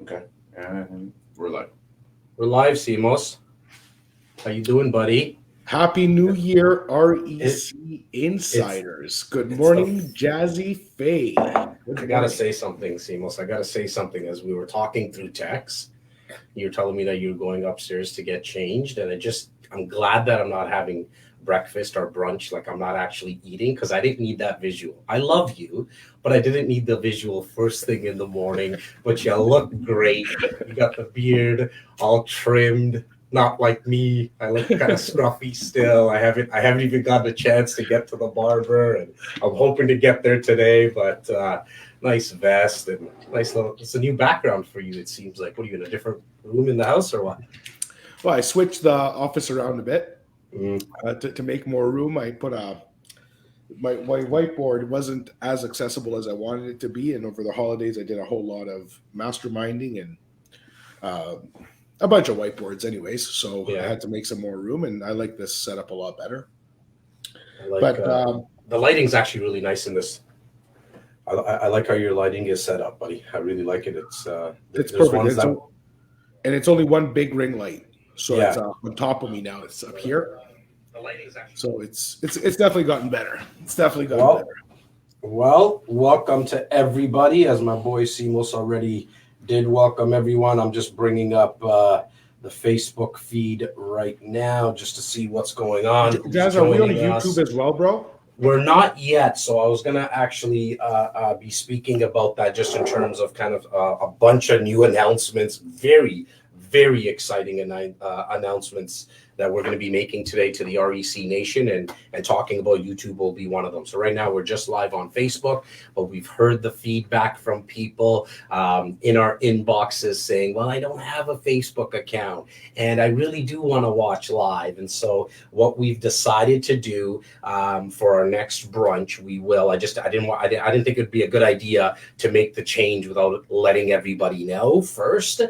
Okay. And we're live. We're live, Simos. How you doing, buddy? Happy New Year, It, REC it's Insiders. Good it's the. morning, Jazzy Faye. Good I gotta morning. say something, Simos. I gotta say something. As we were talking through text, you were telling me that you were going upstairs to get changed, and I'm glad that I'm not having breakfast or brunch. Like I'm not actually eating because I didn't need that visual. I love you, but I didn't need the visual first thing in the morning. But you look great. You got the beard all trimmed. Not like me. I look kind of scruffy still. I haven't even gotten a chance to get to the barber, and I'm hoping to get there today. But nice vest and nice little. It's a new background for you. It seems like. What are you in a different room in the house or what? Well, I switched the office around a bit Mm. to make more room. I put my whiteboard wasn't as accessible as I wanted it to be, and over the holidays, I did a whole lot of masterminding and uh, a bunch of whiteboards, anyways. So I Yeah, had to make some more room, and I like this setup a lot better. I like But the lighting's actually really nice in this. I like how your lighting is set up, buddy. I really like it. it's There's perfect. ones that And it's only one big ring light, so it's yeah. on top of me now. It's up here, The lighting's actually so it's definitely gotten better. It's definitely gotten well. better. Well, welcome to everybody. As my boy Simos already did welcome everyone. I'm just bringing up the Facebook feed right now just to see what's going on. Who's Jazz, are we on joining YouTube us? as well, bro? We're not yet, so I was gonna actually be speaking about that just in terms of kind of a bunch of new announcements, very, very exciting announcements that we're going to be making today to the REC Nation, and talking about YouTube will be one of them. So right now we're just live on Facebook, but we've heard the feedback from people in our inboxes saying, well, I don't have a Facebook account and I really do want to watch live. And so what we've decided to do for our next brunch, we will. I didn't think it'd be a good idea to make the change without letting everybody know first.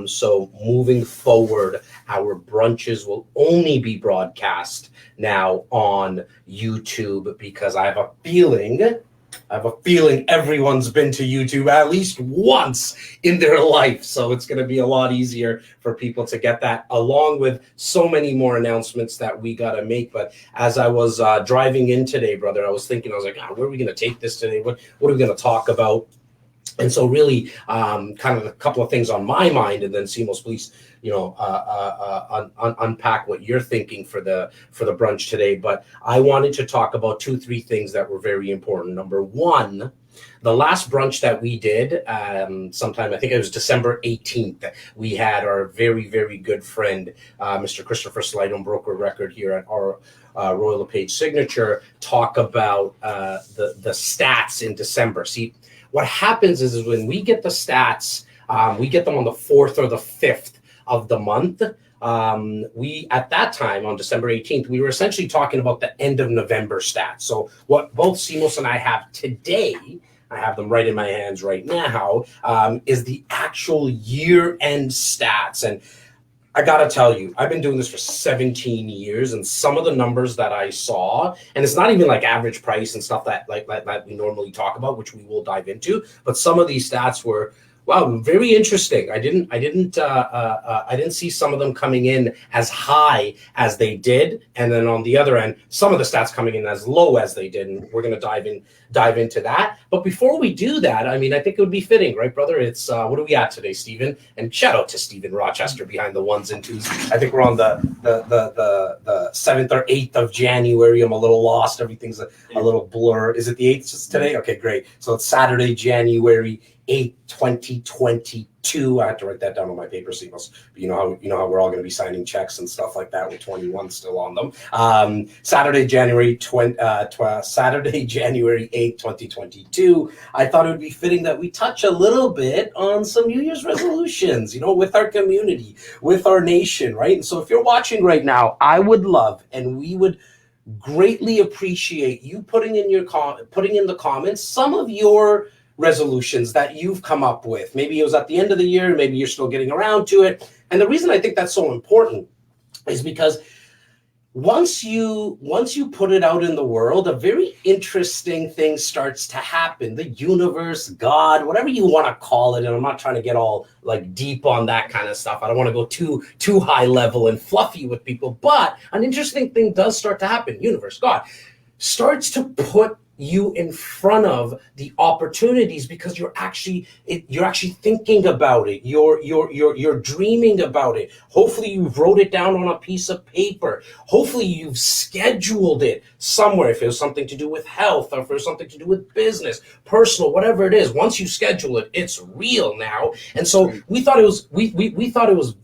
So moving forward, our brunches will only be broadcast now on YouTube because I have a feeling everyone's been to YouTube at least once in their life. So it's going to be a lot easier for people to get that, along with so many more announcements that we got to make. But as I was driving in today, brother, I was thinking, I was like, where are we going to take this today? What are we going to talk about? And so really kind of a couple of things on my mind, and then Simos, please, unpack what you're thinking for the brunch today. But I wanted to talk about 2-3 things that were very important. Number one, the last brunch that we did, sometime, I think it was December 18th, we had our very, very good friend, Mr. Christopher Slydon, broker record here at our Royal LePage Signature, talk about the stats in December. See, what happens is when we get the stats, we get them on the 4th or the 5th of the month. We, at that time, on December 18th, we were essentially talking about the end of November stats. So what both Simos and I have today, I have them right in my hands right now, is the actual year-end stats. And I gotta tell you, I've been doing this for 17 years, and some of the numbers that I saw, and it's not even like average price and stuff that we normally talk about, which we will dive into, but some of these stats were, wow, very interesting. I didn't see some of them coming in as high as they did, and then on the other end, some of the stats coming in as low as they did, and we're gonna dive into that. But before we do that, I mean, I think it would be fitting, right, brother? It's what are we at today, Stephen? And shout out to Stephen Rochester behind the 1s and 2s. I think we're on the 7th or 8th of January. I'm a little lost. Everything's a little blur. Is it the 8th today? Okay, great. So it's Saturday, January 8th, 2022. I had to write that down on my paper signals. But you know how we're all going to be signing checks and stuff like that with 21 still on them. Saturday, January 8th, 2022. I thought it would be fitting that we touch a little bit on some New Year's resolutions, with our community, with our nation, right? And so if you're watching right now, I would love, and we would greatly appreciate you putting in the comments some of your resolutions that you've come up with. Maybe it was at the end of the year, maybe you're still getting around to it. And the reason I think that's so important is because once you put it out in the world, a very interesting thing starts to happen. The universe, God, whatever you want to call it, and I'm not trying to get all like deep on that kind of stuff. I don't want to go too high level and fluffy with people, but an interesting thing does start to happen. Universe, God starts to put you in front of the opportunities because you're actually thinking about it. You're dreaming about it. Hopefully you wrote it down on a piece of paper. Hopefully you've scheduled it somewhere. If it was something to do with health, or if it was something to do with business, personal, whatever it is, once you schedule it, it's real now. And so we thought it was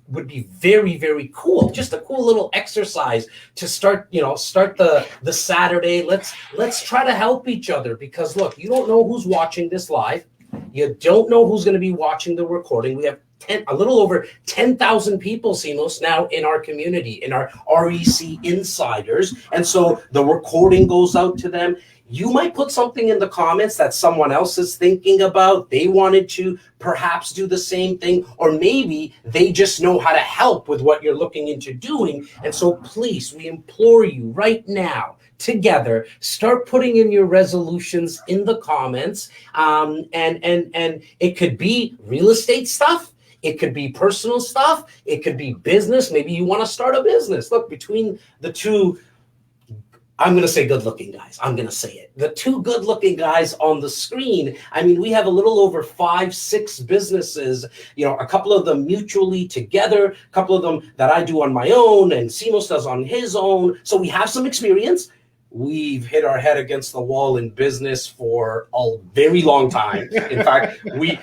would be very, very cool. Just a cool little exercise to start the Saturday. Let's try to help each other, because look, you don't know who's watching this live. You don't know who's going to be watching the recording. We have a little over 10,000 people, Simos, now in our community, in our REC insiders. And so the recording goes out to them. You might put something in the comments that someone else is thinking about. They wanted to perhaps do the same thing, or maybe they just know how to help with what you're looking into doing. And so please, we implore you right now, together, start putting in your resolutions in the comments. And it could be real estate stuff. It could be personal stuff. It could be business. Maybe you want to start a business. Look, between the two, I'm going to say good-looking guys. I'm going to say it. The two good-looking guys on the screen. I mean, we have a little over 5-6 businesses, a couple of them mutually together, a couple of them that I do on my own, and Simos does on his own. So we have some experience. We've hit our head against the wall in business for a very long time. In fact, we've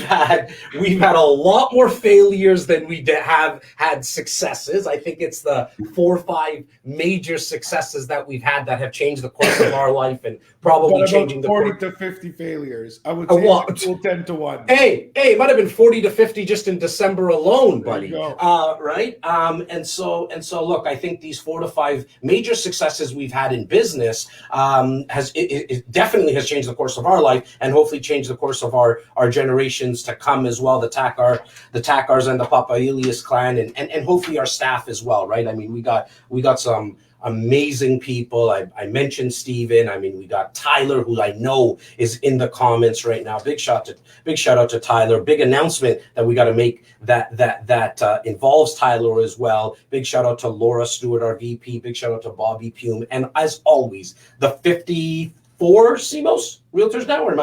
had a lot more failures than we have had successes. I think it's the 4 or 5 major successes that we've had that have changed the course of our life, and probably changing the 40 to 50 failures. I would say it's 10 to 1. Hey, it might have been 40 to 50 just in December alone, buddy. Right? And so look, I think these 4 to 5 major successes we've had in business it definitely has changed the course of our life, and hopefully changed the course of our generations to come as well. The Takars and the Papailis clan, and hopefully our staff as well, right? I mean, we got some amazing people. I mentioned Steven. I mean, we got Tyler, who I know is in the comments right now. Big shout out to Tyler. Big announcement that we got to make that involves Tyler as well. Big shout out to Laura Stewart, our VP. Big shout out to Bobby Pume. And as always, the 54 CMOS realtors now, or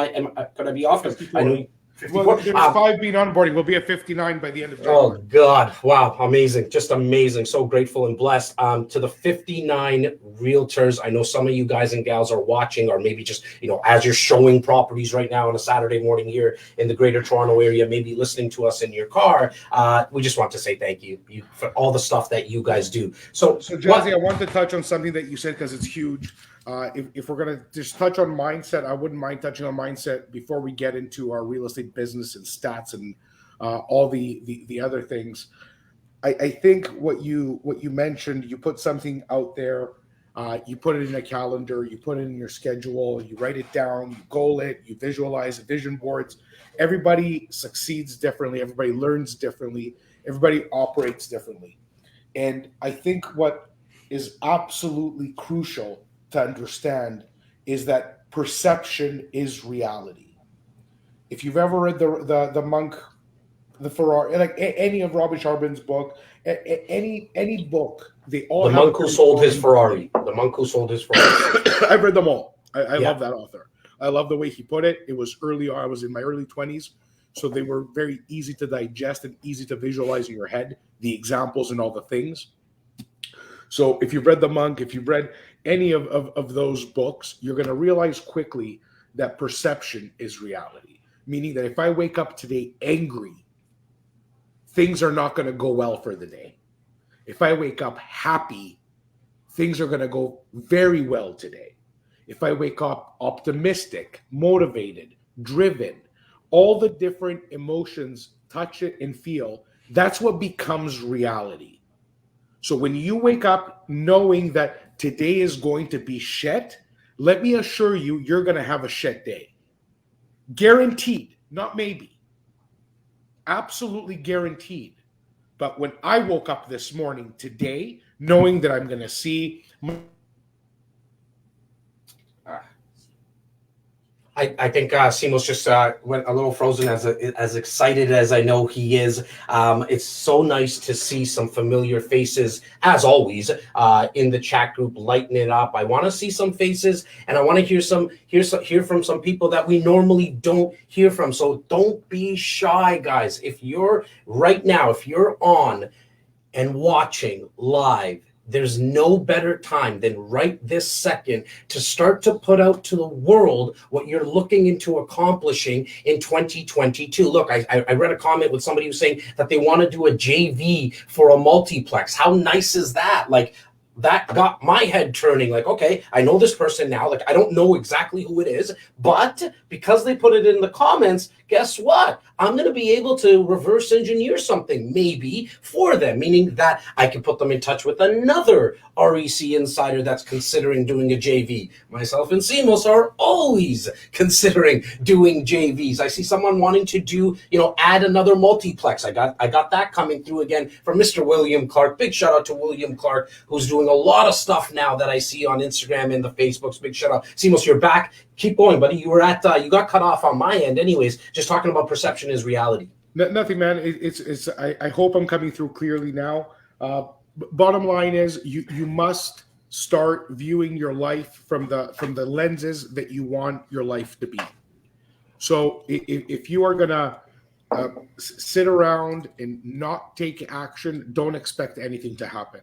could I be off? 54. I know. Well, there's 5 being onboarding. We'll be at 59 by the end of January. Oh, God. Wow. Amazing. Just amazing. So grateful and blessed. To the 59 realtors, I know some of you guys and gals are watching, or maybe just, as you're showing properties right now on a Saturday morning here in the Greater Toronto area, maybe listening to us in your car. We just want to say thank you for all the stuff that you guys do. So Jazzy, I want to touch on something that you said, because it's huge. If we're going to just touch on mindset, I wouldn't mind touching on mindset before we get into our real estate business and stats and all the other things. I think what you mentioned, you put something out there, you put it in a calendar, you put it in your schedule, you write it down, you goal it, you visualize it, vision boards. Everybody succeeds differently. Everybody learns differently. Everybody operates differently. And I think what is absolutely crucial to understand is that perception is reality. If you've ever read the monk, the Ferrari, like any of Robin Charbon's book, any book, they all the have monk who sold his Ferrari. The monk who sold his Ferrari. I've read them all. I love that author. I love the way he put it. It was early on. I was in my early 20s, so they were very easy to digest and easy to visualize in your head, the examples and all the things. So if you've read The Monk, if you've read any of those books, you're going to realize quickly that perception is reality. Meaning that if I wake up today angry, things are not going to go well for the day. If I wake up happy, things are going to go very well today. If I wake up optimistic, motivated, driven, all the different emotions, touch it and feel, that's what becomes reality. So when you wake up knowing that today is going to be shit, let me assure you, you're going to have a shit day. Guaranteed, not maybe. Absolutely guaranteed. But when I woke up this morning today, knowing that I'm going to see. I think Simos just went a little frozen as excited as I know he is. It's so nice to see some familiar faces, as always, in the chat group, lighting it up. I want to see some faces, and I want to hear from some people that we normally don't hear from. So don't be shy, guys. If you're on and watching live, there's no better time than right this second to start to put out to the world what you're looking into accomplishing in 2022. Look, I read a comment with somebody who's saying that they want to do a JV for a multiplex. How nice is that? Like, that got my head turning. Like, okay, I know this person now. Like, I don't know exactly who it is, but because they put it in the comments, guess what? I'm going to be able to reverse engineer something maybe for them, meaning that I can put them in touch with another REC insider that's considering doing a JV. Myself and Simos are always considering doing JVs. I see someone wanting to do, add another multiplex. I got that coming through again from Mr. William Clark. Big shout out to William Clark, who's doing a lot of stuff now that I see on Instagram and the Facebooks. Big shout out. Simos, you're back. Keep going, buddy. You got cut off on my end anyways, just talking about perception is reality. Nothing, man. I hope I'm coming through clearly now. Bottom line is you must start viewing your life from the lenses that you want your life to be. So if you are gonna sit around and not take action, don't expect anything to happen.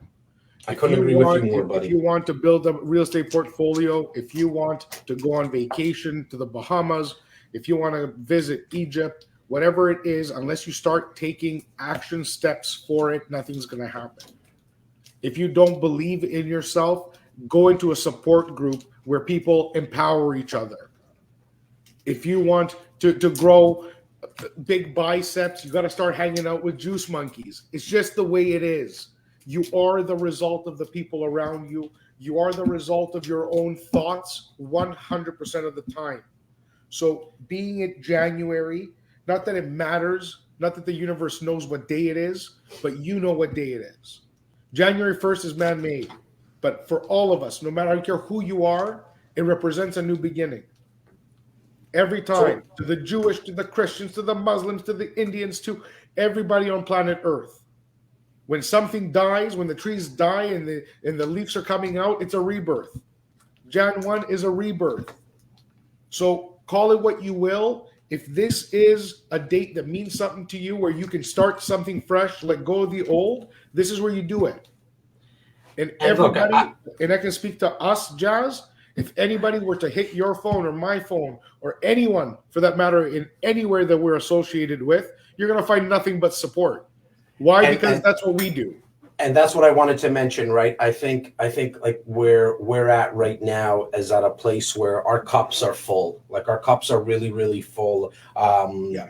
I couldn't agree with you more, buddy. If you want to build a real estate portfolio, if you want to go on vacation to the Bahamas, if you want to visit Egypt, whatever it is, unless you start taking action steps for it, nothing's going to happen. If you don't believe in yourself, go into a support group where people empower each other. If you want to grow big biceps, you got to start hanging out with juice monkeys. It's just the way it is. You are the result of the people around you. You are the result of your own thoughts 100% of the time. So being it January, not that it matters, not that the universe knows what day it is, but you know what day it is. January 1st is man-made. But for all of us, no matter, I don't care who you are, it represents a new beginning. Every time, to the Jewish, to the Christians, to the Muslims, to the Indians, to everybody on planet Earth. When something dies, when the trees die and the leaves are coming out, it's a rebirth. Jan 1 is a rebirth. So call it what you will. If this is a date that means something to you, where you can start something fresh, let go of the old, this is where you do it. And everybody, and I can speak to us, Jazz, if anybody were to hit your phone or my phone or anyone for that matter in anywhere that we're associated with, you're going to find nothing but support. Why? Because that's what we do. And that's what I wanted to mention, right? I think like where we're at right now is at a place where our cups are full. Like, our cups are really, really full.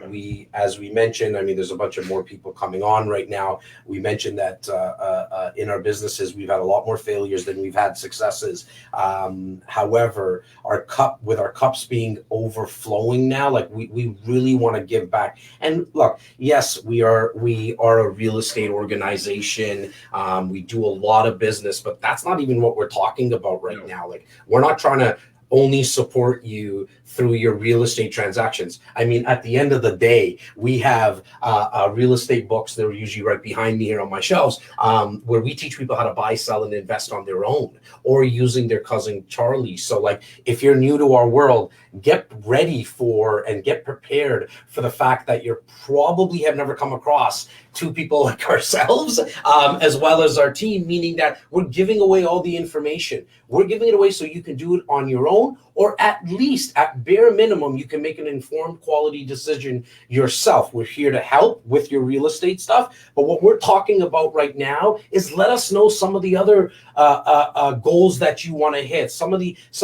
We, as we mentioned, I mean, there's a bunch of more people coming on right now. We mentioned that in our businesses, we've had a lot more failures than we've had successes. However, our cups being overflowing now, like we really want to give back. And look, yes, we are a real estate organization. We do a lot of business, but that's not even what we're talking about right now. Like, we're not trying to only support you through your real estate transactions. I mean, at the end of the day, we have real estate books that are usually right behind me here on my shelves, where we teach people how to buy, sell, and invest on their own, or using their cousin Charlie. So, like, if you're new to our world, get ready for and get prepared for the fact that you probably have never come across two people like ourselves, as well as our team, meaning that we're giving away all the information. We're giving it away so you can do it on your own, or at least at bare minimum, you can make an informed quality decision yourself. We're here to help with your real estate stuff. But what we're talking about right now is let us know some of the other goals that you want to hit.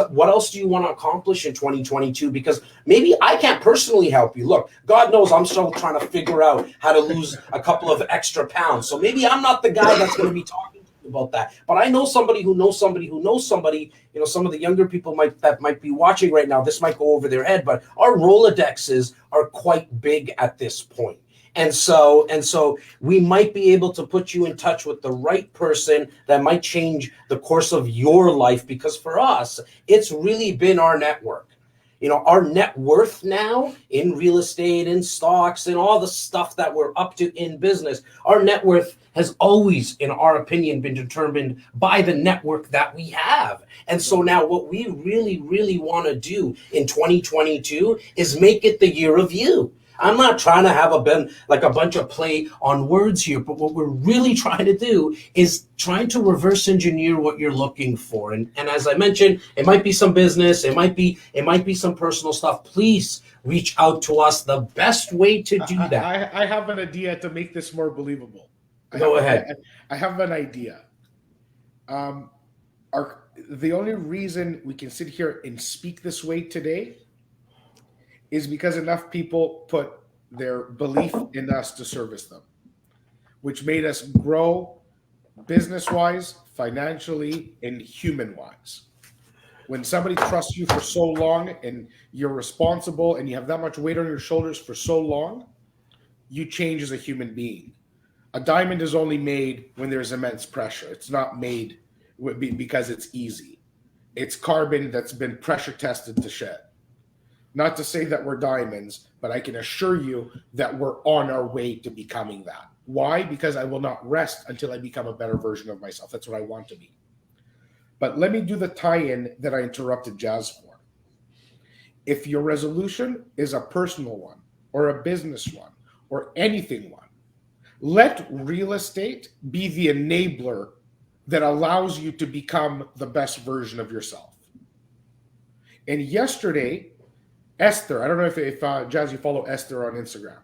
What else do you want to accomplish in 2022? Because maybe I can't personally help you. Look, God knows I'm still trying to figure out how to lose a couple of extra pounds. So maybe I'm not the guy that's going to be talking about that, but I know somebody who knows somebody who knows somebody. You know, some of the younger people that might be watching right now, this might go over their head, but our Rolodexes are quite big at this point. And so we might be able to put you in touch with the right person that might change the course of your life, because for us, it's really been our network. Our net worth now in real estate, in stocks, and all the stuff that we're up to in business, our net worth has always, in our opinion, been determined by the network that we have. And so now what we really, really want to do in 2022 is make it the year of you. I'm not trying to have a bunch of play on words here, but what we're really trying to do is trying to reverse engineer what you're looking for. And as I mentioned, it might be some business, it might be some personal stuff. Please reach out to us. The best way to do that. I have an idea to make this more believable. Go ahead. I have an idea. The only reason we can sit here and speak this way today is because enough people put their belief in us to service them, which made us grow business-wise, financially, and human-wise. When somebody trusts you for so long and you're responsible and you have that much weight on your shoulders for so long, you change as a human being. A diamond is only made when there's immense pressure. It's not made because it's easy. It's carbon that's been pressure tested to shed. Not to say that we're diamonds, but I can assure you that we're on our way to becoming that. Why? Because I will not rest until I become a better version of myself. That's what I want to be. But let me do the tie-in that I interrupted Jazz for. If your resolution is a personal one or a business one or anything one, let real estate be the enabler that allows you to become the best version of yourself. And yesterday, Esther, I don't know if Jazz, you follow Esther on Instagram.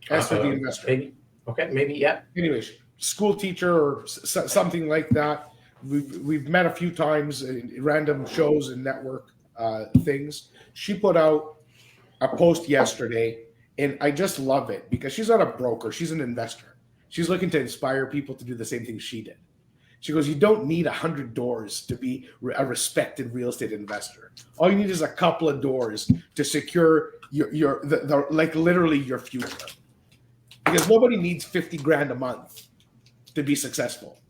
Esther, the investor. Maybe. Okay, maybe, yeah. Anyways, school teacher or something like that. We've met a few times in random shows and network things. She put out a post yesterday, and I just love it because she's not a broker. She's an investor. She's looking to inspire people to do the same thing she did. She goes, you don't need 100 doors to be a respected real estate investor. All you need is a couple of doors to secure your literally your future. Because nobody needs 50 grand a month to be successful.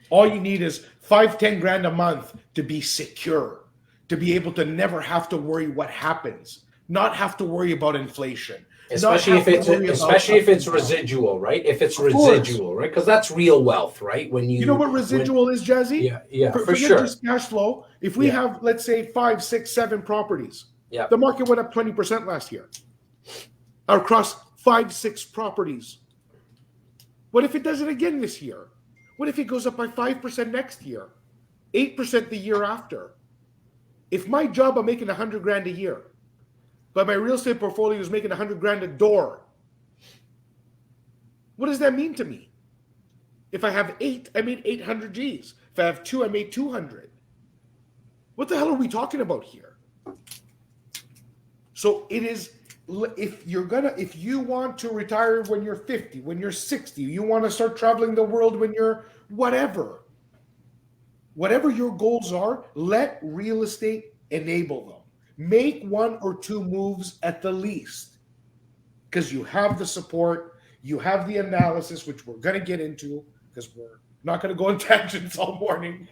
All you need is 5-10 grand a month to be secure, to be able to never have to worry what happens, not have to worry about inflation. Especially if it's residual, right? If it's residual, right? Because that's real wealth, right? When you know what residual is, Jazzy? Yeah, for forget sure. Just cash flow. If we have, let's say, 5, 6, 7 properties, the market went up 20% last year across 5, 6 properties. What if it does it again this year? What if it goes up by 5% next year, 8% the year after? If my job, I'm making 100 grand a year, but my real estate portfolio is making 100 grand a door, what does that mean to me? If I have 8, I made 800 G's. If I have 2, I made 200. What the hell are we talking about here? So it is, if you want to retire when you're 50, when you're 60, you want to start traveling the world when you're whatever your goals are, let real estate enable them. Make 1 or 2 moves at the least, because you have the support, you have the analysis, which we're going to get into, because we're not going to go on tangents all morning.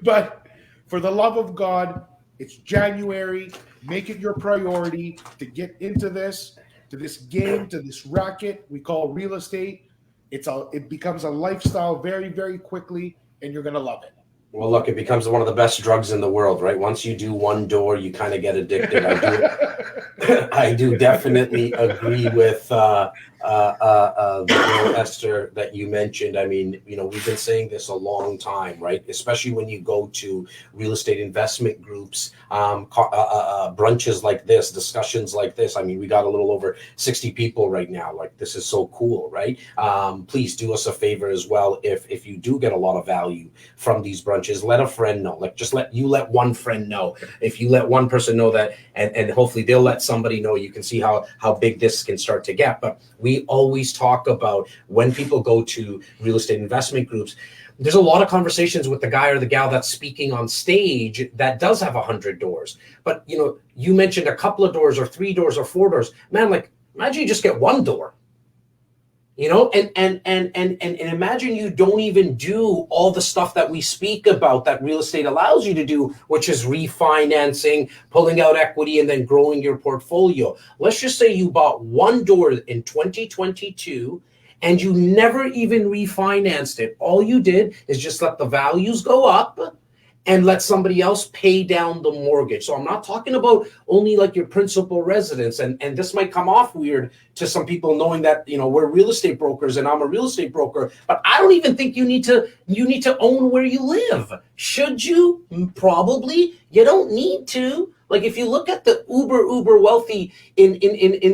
But for the love of God, it's January. Make it your priority to get into this, to this game, to this racket we call real estate. It becomes a lifestyle very, very quickly, and you're going to love it. Well, look, it becomes one of the best drugs in the world, right? Once you do one door, you kind of get addicted. I do definitely agree with the girl Esther that you mentioned. I mean, we've been saying this a long time, right? Especially when you go to real estate investment groups, brunches like this, discussions like this. I mean, we got a little over 60 people right now. Like, this is so cool, right? Please do us a favor as well. If you do get a lot of value from these brunches, let a friend know. Like, just let one friend know. If you let one person know that, and hopefully they'll let somebody know, you can see how big this can start to get. But we always talk about, when people go to real estate investment groups, there's a lot of conversations with the guy or the gal that's speaking on stage that does have 100 doors. But you mentioned a couple of doors or 3 doors or 4 doors. Man, like, Imagine you just get one door. You know, and imagine you don't even do all the stuff that we speak about that real estate allows you to do, which is refinancing, pulling out equity, and then growing your portfolio. Let's just say you bought one door in 2022 and you never even refinanced it. All you did is just let the values go up and let somebody else pay down the mortgage. So I'm not talking about only like your principal residence. And this might come off weird to some people, knowing that, you know, we're real estate brokers and I'm a real estate broker, but I don't even think you need to own where you live. Should you? Probably. You don't need to. Like, if you look at the uber wealthy in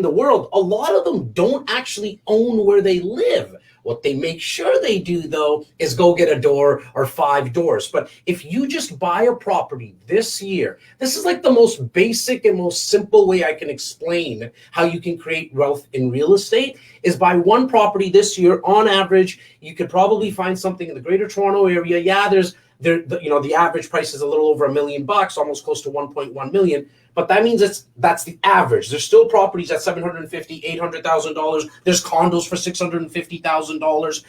the world, a lot of them don't actually own where they live. What they make sure they do, though, is go get a door or 5 doors. But if you just buy a property this year, this is like the most basic and most simple way I can explain how you can create wealth in real estate, is buy one property this year. On average, you could probably find something in the Greater Toronto area. Yeah, the average price is a little over $1 million, almost close to 1.1 million. But that means that's the average. There's still properties at $750,000, $800,000. There's condos for $650,000.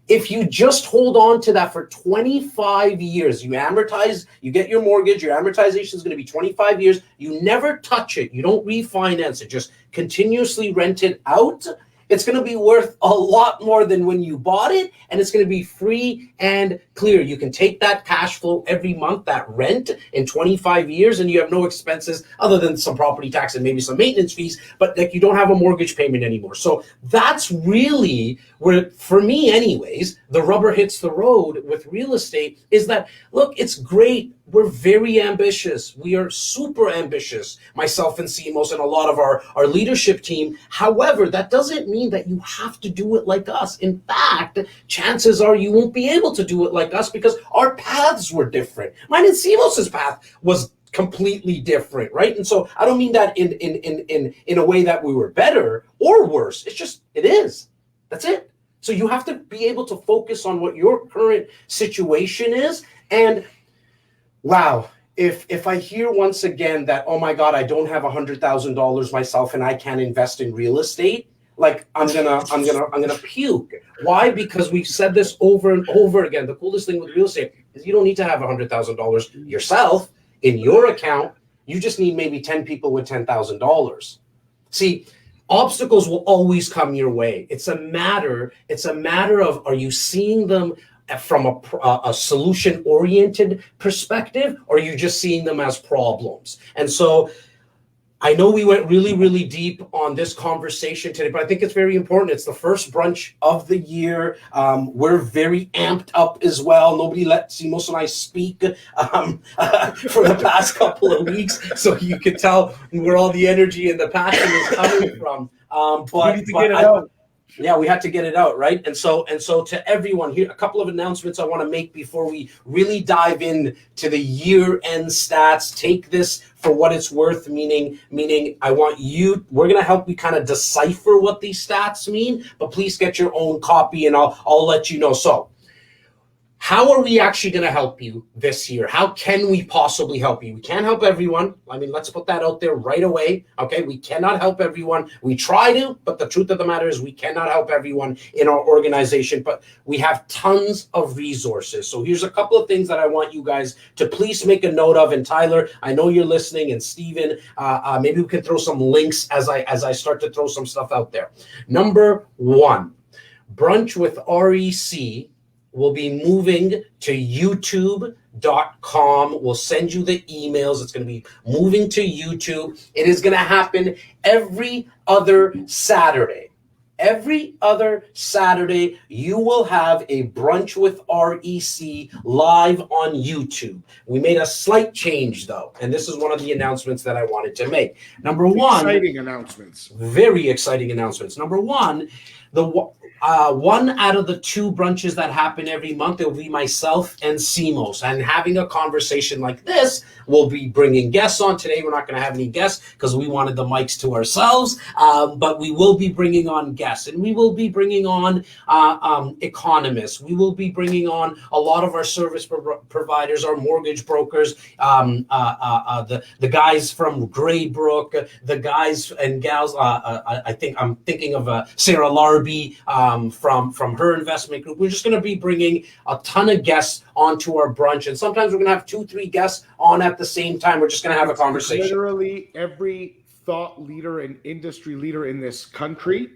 If you just hold on to that for 25 years, you amortize, you get your mortgage, your amortization is going to be 25 years. You never touch it. You don't refinance it. Just continuously rent it out. It's going to be worth a lot more than when you bought it, and it's going to be free and clear. You can take that cash flow every month, that rent, in 25 years, and you have no expenses other than some property tax and maybe some maintenance fees, but like, you don't have a mortgage payment anymore. So that's really where, for me anyways, the rubber hits the road with real estate, is that, look, it's great. We're very ambitious. We are super ambitious, myself and CMOs and a lot of our leadership team. However, that doesn't mean that you have to do it like us. In fact, chances are you won't be able to do it like us, because our paths were different. Mine and CMOs' path was completely different, right? And so I don't mean that in a way that we were better or worse. It's just, it is. That's it. So you have to be able to focus on what your current situation is. And wow, if I hear once again that, oh my God, I don't have $100,000 myself and I can't invest in real estate, like, I'm gonna puke. Why? Because we've said this over and over again. The coolest thing with real estate is you don't need to have $100,000 yourself in your account. You just need maybe 10 people with $10,000. See, obstacles will always come your way. It's a matter of, are you seeing them from a solution-oriented perspective, or are you just seeing them as problems? And so I know we went really, really deep on this conversation today, but I think it's very important. It's the first brunch of the year. We're very amped up as well. Nobody let Simos and I speak for the past couple of weeks, so you can tell where all the energy and the passion is coming from. We need to get it out. Yeah, we had to get it out, right? And so to everyone here, a couple of announcements I want to make before we really dive in to the year-end stats. Take this for what it's worth, meaning we're going to help you kind of decipher what these stats mean, but please get your own copy and I'll let you know. So, how are we actually going to help you this year? How can we possibly help you? We can't help everyone. I mean, let's put that out there right away. Okay, we cannot help everyone. We try to, but the truth of the matter is we cannot help everyone in our organization, but we have tons of resources. So here's a couple of things that I want you guys to please make a note of. And Tyler, I know you're listening, and Steven, maybe we can throw some links as I start to throw some stuff out there. Number 1, Brunch with REC will be moving to youtube.com. We'll send you the emails. It's going to be moving to YouTube. It is going to happen every other Saturday. Every other Saturday, you will have a Brunch with REC live on YouTube. We made a slight change, though, and this is one of the announcements that I wanted to make. Number 1. Exciting announcements. Very exciting announcements. Number 1, one out of the 2 brunches that happen every month, it will be myself and Simos, and having a conversation like this. We'll be bringing guests on. Today we're not going to have any guests because we wanted the mics to ourselves, but we will be bringing on guests. guests, and we will be bringing on economists. We will be bringing on a lot of our service providers, our mortgage brokers, the guys from Graybrook, the guys and gals. I'm thinking of Sarah Larby from her investment group. We're just going to be bringing a ton of guests onto our brunch, and sometimes we're going to have 2-3 guests on at the same time. We're just going to have a conversation. Literally every thought leader and industry leader in this country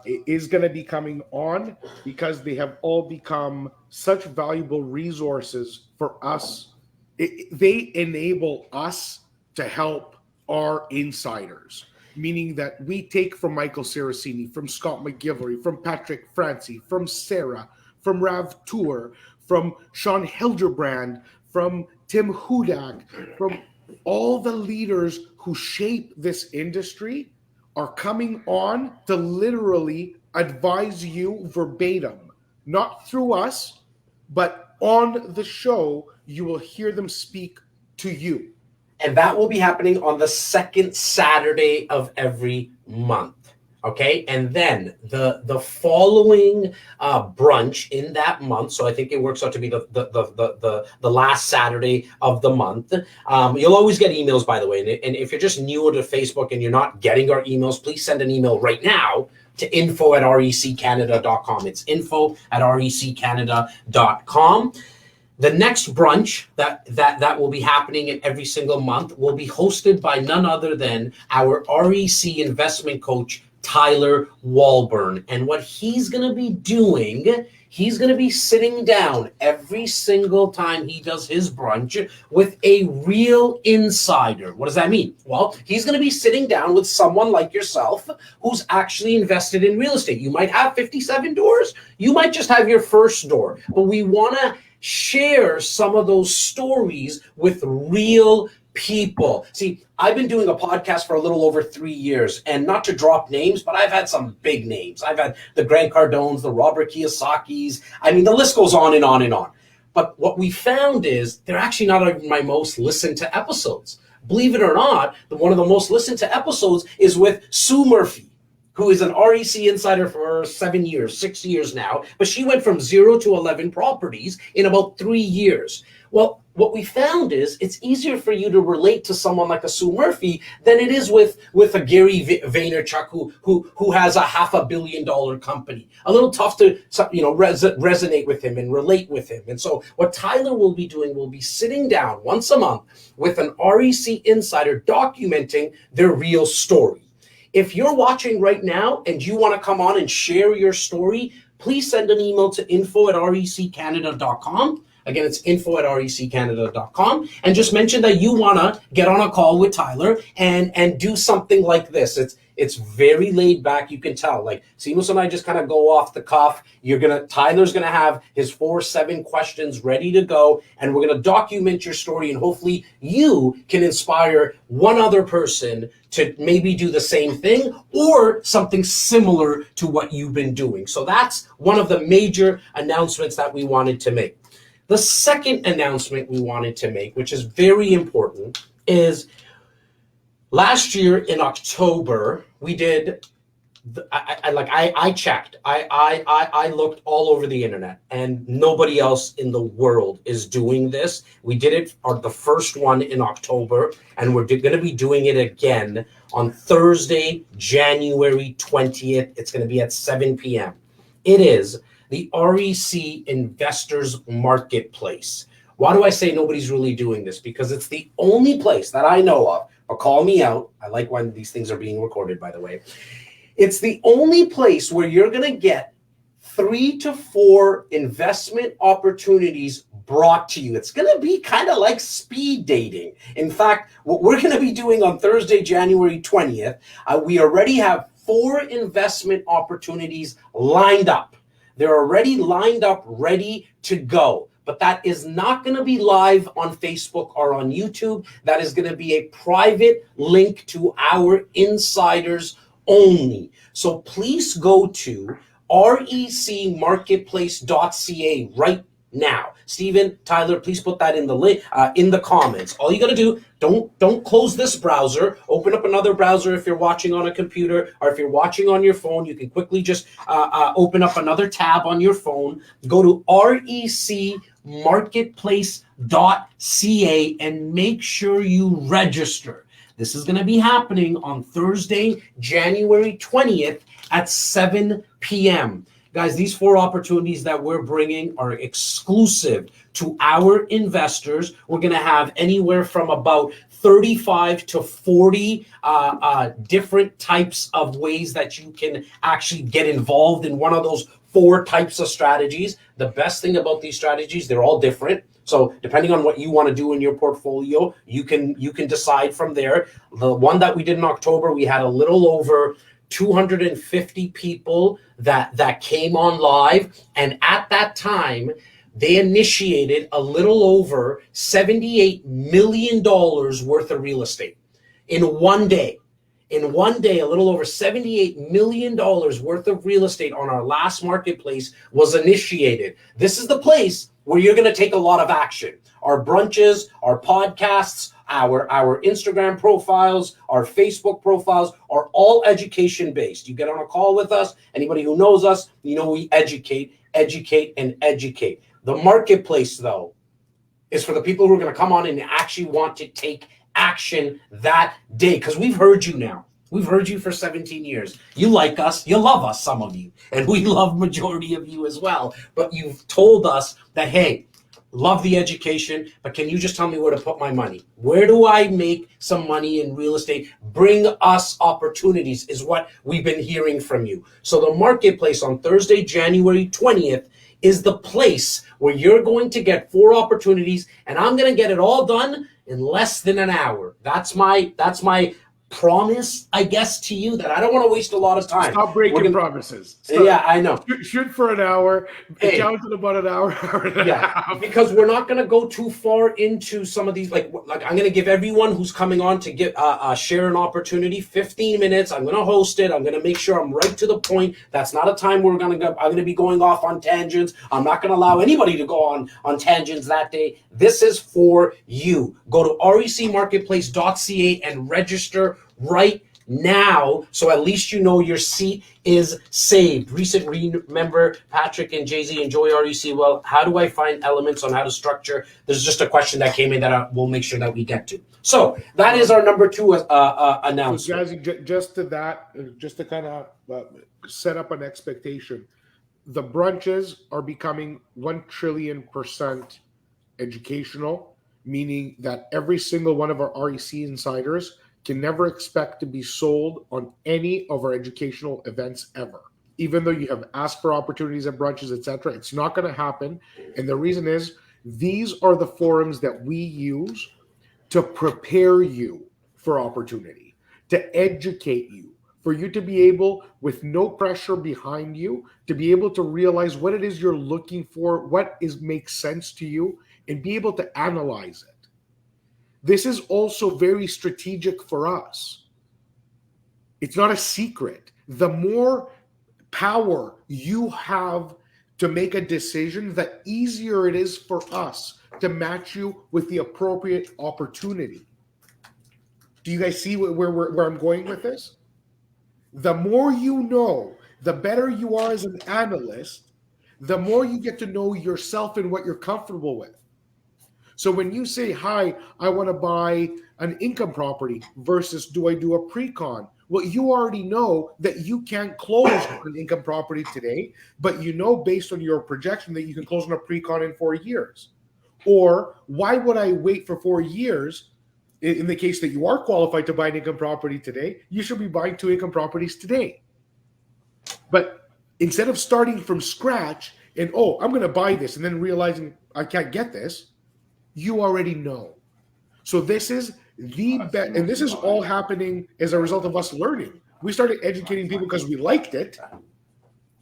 is going to be coming on, because they have all become such valuable resources for us. They enable us to help our insiders, meaning that we take from Michael Saraceni, from Scott McGillivray, from Patrick Francie, from Sarah, from Rav Tour, from Sean Hildebrand, from Tim Hudak, from all the leaders who shape this industry are coming on to literally advise you verbatim, not through us, but on the show. You will hear them speak to you. And that will be happening on the second Saturday of every month. Okay, and then the following brunch in that month, so I think it works out to be the last Saturday of the month. You'll always get emails, by the way, and if you're just new to Facebook and you're not getting our emails, please send an email right now to info@reccanada.com. It's info@reccanada.com. The next brunch that will be happening in every single month will be hosted by none other than our REC investment coach, Tyler Walburn. And what he's going to be doing, he's going to be sitting down every single time he does his brunch with a real insider. What does that mean? Well, he's going to be sitting down with someone like yourself who's actually invested in real estate. You might have 57 doors. You might just have your first door. But we want to share some of those stories with real people. See, I've been doing a podcast for a little over 3 years, and not to drop names, but I've had some big names. I've had the Grant Cardones, the Robert Kiyosaki's. I mean, the list goes on and on and on. But what we found is they're actually not my most listened to episodes. Believe it or not, one of the most listened to episodes is with Sue Murphy, who is an REC insider for 6 years now, but she went from 0 to 11 properties in about 3 years. Well, what we found is it's easier for you to relate to someone like a Sue Murphy than it is with a Gary Vaynerchuk who has a $500 million company. A little tough to resonate with him and relate with him. And so what Tyler will be doing will be sitting down once a month with an REC insider documenting their real story. If you're watching right now and you want to come on and share your story, please send an email to info@reccanada.com. Again, it's info@reccanada.com, and just mention that you want to get on a call with Tyler and do something like this. It's very laid back. You can tell. Like, Seamus and I just kind of go off the cuff. Tyler's gonna have his 4-7 questions ready to go, and we're gonna document your story, and hopefully you can inspire one other person to maybe do the same thing or something similar to what you've been doing. So that's one of the major announcements that we wanted to make. The second announcement we wanted to make, which is very important, is last year in October, we did, I checked, I looked all over the internet, and nobody else in the world is doing this. We did it the first one in October, and we're going to be doing it again on Thursday, January 20th. It's going to be at 7 p.m. It is the REC Investors Marketplace. Why do I say nobody's really doing this? Because it's the only place that I know of, but call me out. I like when these things are being recorded, by the way. It's the only place where you're going to get 3 to 4 investment opportunities brought to you. It's going to be kind of like speed dating. In fact, what we're going to be doing on Thursday, January 20th, we already have 4 investment opportunities lined up. They're already lined up, ready to go. But that is not going to be live on Facebook or on YouTube. That is going to be a private link to our insiders only. So please go to recmarketplace.ca right now. Steven, Tyler, please put that in the comments. All you got to do, don't close this browser. Open up another browser if you're watching on a computer, or if you're watching on your phone, you can quickly just open up another tab on your phone. Go to recmarketplace.ca and make sure you register. This is going to be happening on Thursday, January 20th at 7 p.m. Guys, these 4 opportunities that we're bringing are exclusive to our investors. We're going to have anywhere from about 35 to 40 different types of ways that you can actually get involved in one of those 4 types of strategies. The best thing about these strategies, they're all different. So depending on what you want to do in your portfolio, you can decide from there. The one that we did in October, we had a little over 250 people that came on live, and at that time they initiated a little over $78 million worth of real estate in one day. In one day, a little over $78 million worth of real estate on our last marketplace was initiated. This is the place where you're going to take a lot of action. Our brunches, our podcasts, our Instagram profiles, our Facebook profiles are all education based. You get on a call with us, anybody who knows us, we educate, and educate. The marketplace, though, is for the people who are going to come on and actually want to take action that day, because we've heard you now. We've heard you for 17 years. You like us, you love us, some of you, and we love majority of you as well. But you've told us that, hey, love the education, but can you just tell me where to put my money? Where do I make some money in real estate? Bring us opportunities is what we've been hearing from you. So the marketplace on Thursday, January 20th is the place where you're going to get 4 opportunities, and I'm going to get it all done in less than an hour. That's my promise, I guess, to you, that I don't want to waste a lot of time. Stop breaking promises. Yeah, I know. Shoot for an hour. It counts in about an hour and a half. Because we're not going to go too far into some of these. Like I'm going to give everyone who's coming on to get share an opportunity. 15 minutes. I'm going to host it. I'm going to make sure I'm right to the point. That's not a time where I'm going to be going off on tangents. I'm not going to allow anybody to go on tangents that day. This is for you. Go to recmarketplace.ca and register right now, so at least you know your seat is saved. Remember, Patrick and Jay-Z, enjoy REC well. How do I find elements on how to structure? There's just a question that came in that we'll make sure that we get to. So that is our number 2 announcement. So Jazzy, just to kind of set up an expectation, the brunches are becoming 1 trillion% educational, meaning that every single one of our REC insiders can never expect to be sold on any of our educational events ever. Even though you have asked for opportunities at brunches, etc., it's not going to happen. And the reason is, these are the forums that we use to prepare you for opportunity, to educate you, for you to be able, with no pressure behind you, to be able to realize what it is you're looking for, what makes sense to you, and be able to analyze it. This is also very strategic for us. It's not a secret. The more power you have to make a decision, the easier it is for us to match you with the appropriate opportunity. Do you guys see where I'm going with this? The more you know, the better you are as an analyst, the more you get to know yourself and what you're comfortable with. So when you say, hi, I want to buy an income property versus do I do a pre-con? Well, you already know that you can't close an income property today, but you know based on your projection that you can close on a pre-con in 4 years. Or why would I wait for 4 years? In the case that you are qualified to buy an income property today, you should be buying 2 income properties today. But instead of starting from scratch and, I'm going to buy this and then realizing I can't get this, you already know. So this is the best, and this is all happening as a result of us learning. We started educating people because we liked it,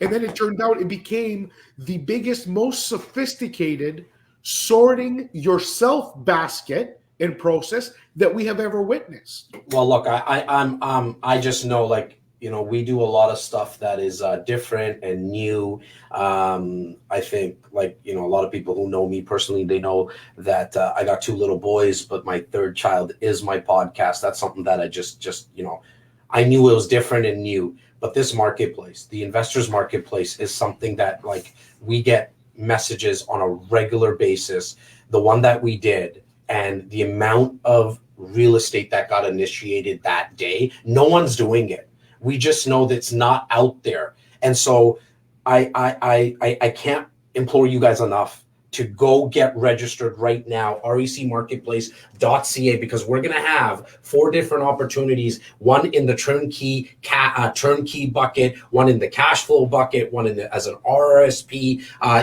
and then it turned out it became the biggest, most sophisticated sorting yourself basket and process that we have ever witnessed. Well, look, I just know, like, we do a lot of stuff that is different and new. I think, like, a lot of people who know me personally, they know that I got 2 little boys, but my 3rd child is my podcast. That's something that I just I knew it was different and new. But this marketplace, the investors marketplace, is something that, like, we get messages on a regular basis. The one that we did, and the amount of real estate that got initiated that day, no one's doing it. We just know that it's not out there. And so I can't implore you guys enough to go get registered right now, recmarketplace.ca, because we're going to have 4 different opportunities, one in the turnkey bucket, one in the cash flow bucket, one as an RRSP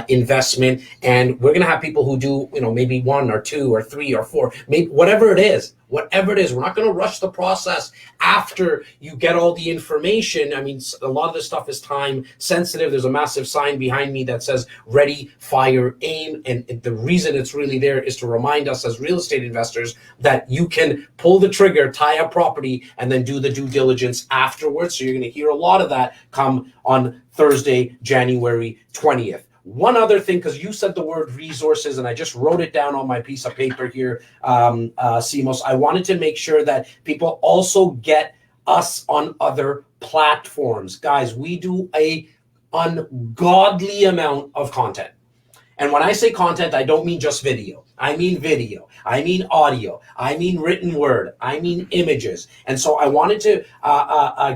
investment. And we're going to have people who do, maybe 1 or 2 or 3 or 4, maybe whatever it is. We're not going to rush the process after you get all the information. I mean, a lot of this stuff is time sensitive. There's a massive sign behind me that says ready, fire, aim. And the reason it's really there is to remind us as real estate investors that you can pull the trigger, tie up property, and then do the due diligence afterwards. So you're going to hear a lot of that come on Thursday, January 20th. One other thing, because you said the word resources, and I just wrote it down on my piece of paper here, Simos, I wanted to make sure that people also get us on other platforms. Guys, we do a ungodly amount of content. And when I say content, I don't mean just video. I mean video. I mean audio. I mean written word. I mean images. And so I wanted to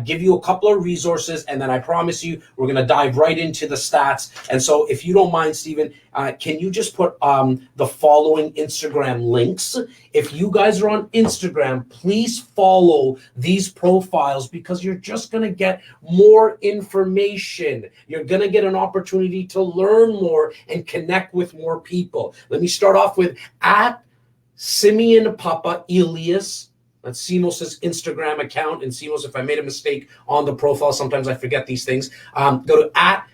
give you a couple of resources, and then I promise you we're going to dive right into the stats. And so if you don't mind, Stephen, can you just put the following Instagram links? If you guys are on Instagram, please follow these profiles, because you're just going to get more information. You're going to get an opportunity to learn more and connect with more people. Let me start off with at Simeon Papa Elias. That's Simos' Instagram account. And Simos, if I made a mistake on the profile, sometimes I forget these things. Go to at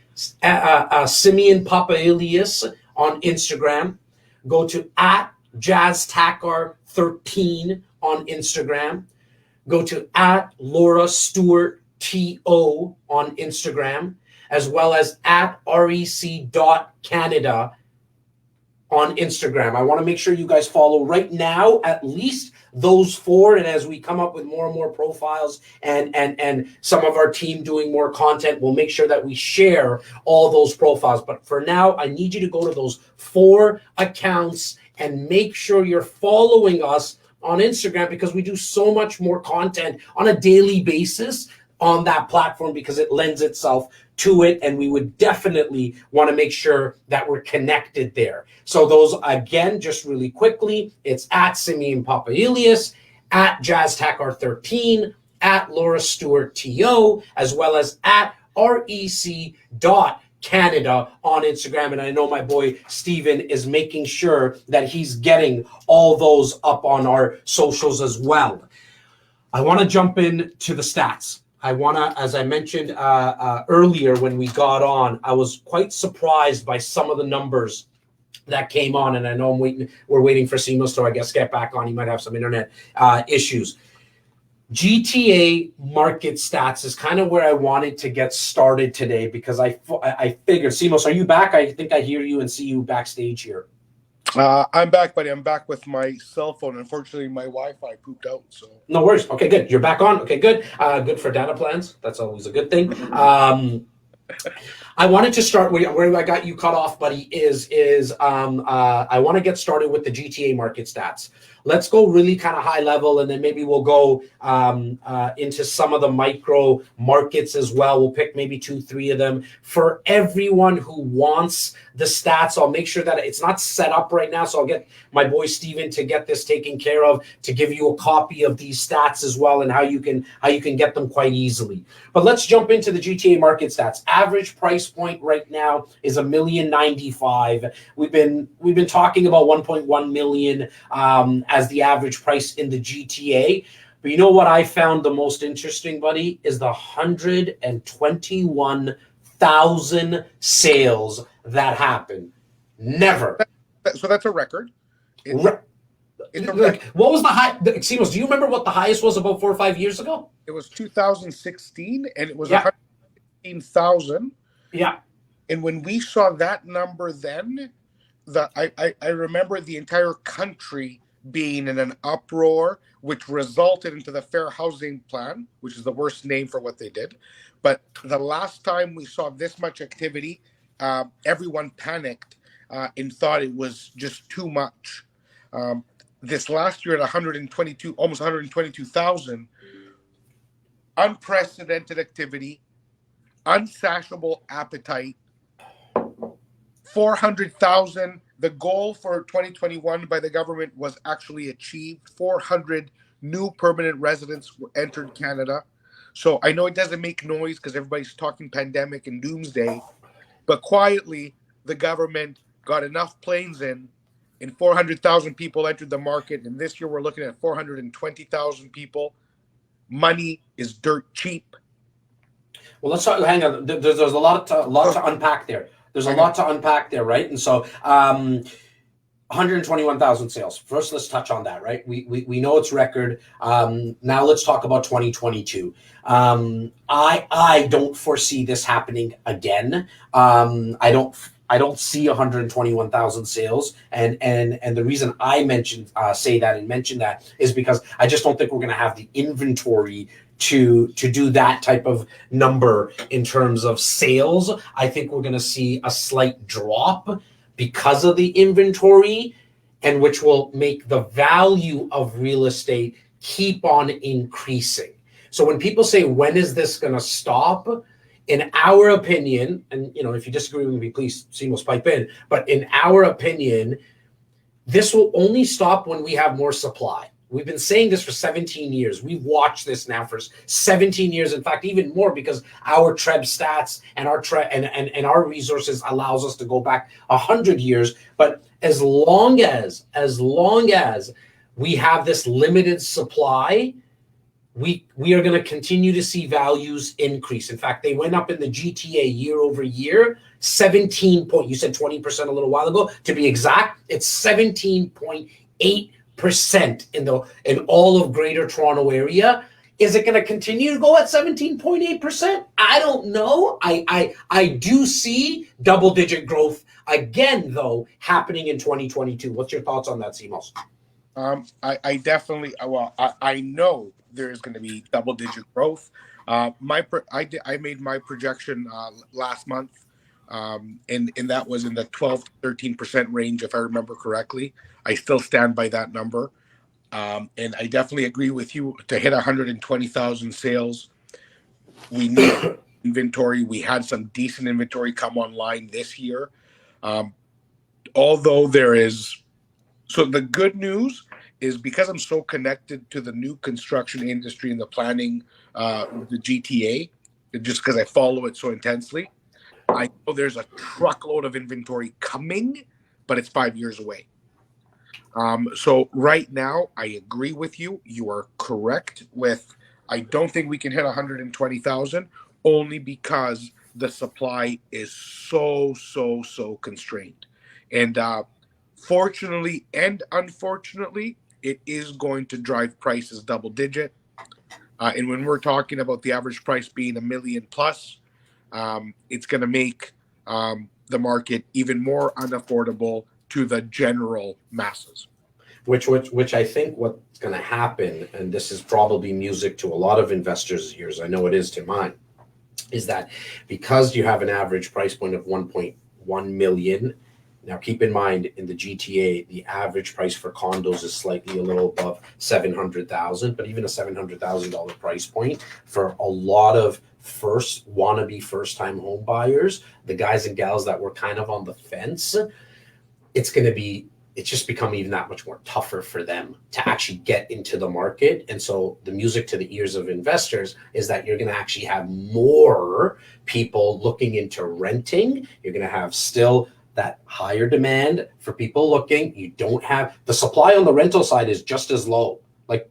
Simeon Papa Elias on Instagram. Go to at Jazz Takar 13 on Instagram. Go to at Laura Stewart TO on Instagram, as well as at rec.canada on Instagram. I want to make sure you guys follow right now at least those 4, and as we come up with more and more profiles and some of our team doing more content, we'll make sure that we share all those profiles. But for now, I need you to go to those 4 accounts and make sure you're following us on Instagram, because we do so much more content on a daily basis on that platform, because it lends itself to it, and we would definitely want to make sure that we're connected there. So those, again, just really quickly, it's at Simeon Papa Elias, at Jazz Takar 13, at Laura Stewart TO, as well as at rec.canada on Instagram. And I know my boy Steven is making sure that he's getting all those up on our socials as well. I want to jump into the stats. I want to, as I mentioned earlier when we got on, I was quite surprised by some of the numbers that came on. And I know we're waiting for Simos to, I guess, get back on. He might have some internet issues. GTA market stats is kind of where I wanted to get started today, because I figured, Simos, are you back? I think I hear you and see you backstage here. I'm back, buddy. I'm back with my cell phone. Unfortunately, my Wi-Fi pooped out. So no worries. Okay, good. You're back on. Okay, good. Good for data plans. That's always a good thing. I wanted to start where I got you cut off, buddy. I want to get started with the GTA market stats. Let's go really kind of high level, and then maybe we'll go into some of the micro markets as well. We'll pick maybe 2-3 of them for everyone who wants the stats. I'll make sure that it's not set up right now, so I'll get my boy Steven to get this taken care of, to give you a copy of these stats as well, and how you can get them quite easily. But let's jump into the GTA market stats. Average price point right now is $1,095,000. We've been talking about 1.1 million as the average price in the GTA. But you know what I found the most interesting, buddy, is the 121,000 sales that happened. Never. So that's a record. Like, what was the high? Simos, do you remember what the highest was about 4 or 5 years ago? It was 2016, and it was Yeah. 115,000. Yeah. And when we saw that number then, I remember the entire country being in an uproar, which resulted into the Fair Housing Plan, which is the worst name for what they did. But the last time we saw this much activity, everyone panicked and thought it was just too much. This last year at 122, almost 122,000, unprecedented activity, unsatiable appetite, 400,000. The goal for 2021 by the government was actually achieved. 400 new permanent residents entered Canada. So I know it doesn't make noise because everybody's talking pandemic and doomsday, but quietly the government got enough planes in, and 400,000 people entered the market. And this year we're looking at 420,000 people. Money is dirt cheap. Well, let's talk. Hang on. There's a lot to unpack there. There's a lot to unpack there, right? And so, 121,000 sales. First, let's touch on that, right? We know it's record. Now let's talk about 2022. I don't foresee this happening again. I don't see 121,000 sales, and the reason I mention that is because I just don't think we're going to have the inventory to do that type of number in terms of sales. I think we're going to see a slight drop because of the inventory, and which will make the value of real estate keep on increasing. So when people say, when is this going to stop? In our opinion, and if you disagree with me, please, Simos, pipe in. But in our opinion, this will only stop when we have more supply. We've been saying this for 17 years. We've watched this now for 17 years. In fact, even more, because our TREB stats and our resources allows us to go back 100 years. But as long as we have this limited supply, we are going to continue to see values increase. In fact, they went up in the GTA year over year, 17 point. You said 20% a little while ago. To be exact, it's 17.8% in all of Greater Toronto Area. Is it going to continue to go at 17.8%? I don't know. I do see double-digit growth again, though, happening in 2022. What's your thoughts on that, Simos? I definitely. Well, I know there is going to be double-digit growth. I made my projection last month, and that was in the 12 to 13% range, if I remember correctly. I still stand by that number. And I definitely agree with you. To hit 120,000 sales, we need inventory. We had some decent inventory come online this year. Although there is... So the good news is, because I'm so connected to the new construction industry and the planning, the GTA, just because I follow it so intensely, I know there's a truckload of inventory coming, but it's 5 years away. So right now, I agree with you. You are correct with, I don't think we can hit 120,000, only because the supply is so constrained. And fortunately and unfortunately, it is going to drive prices double digit. And when we're talking about the average price being $1 million plus, it's going to make the market even more unaffordable to the general masses. Which I think what's going to happen, and this is probably music to a lot of investors' ears, I know it is to mine, is that because you have an average price point of 1.1 million. Now, keep in mind, in the GTA, the average price for condos is slightly a little above 700,000, but even a $700,000 price point for a lot of wannabe first-time home buyers, the guys and gals that were kind of on the fence, it's just become even that much more tougher for them to actually get into the market. And so the music to the ears of investors is that you're going to actually have more people looking into renting. You're going to have still that higher demand for people looking. You don't have the supply on the rental side is just as low. Like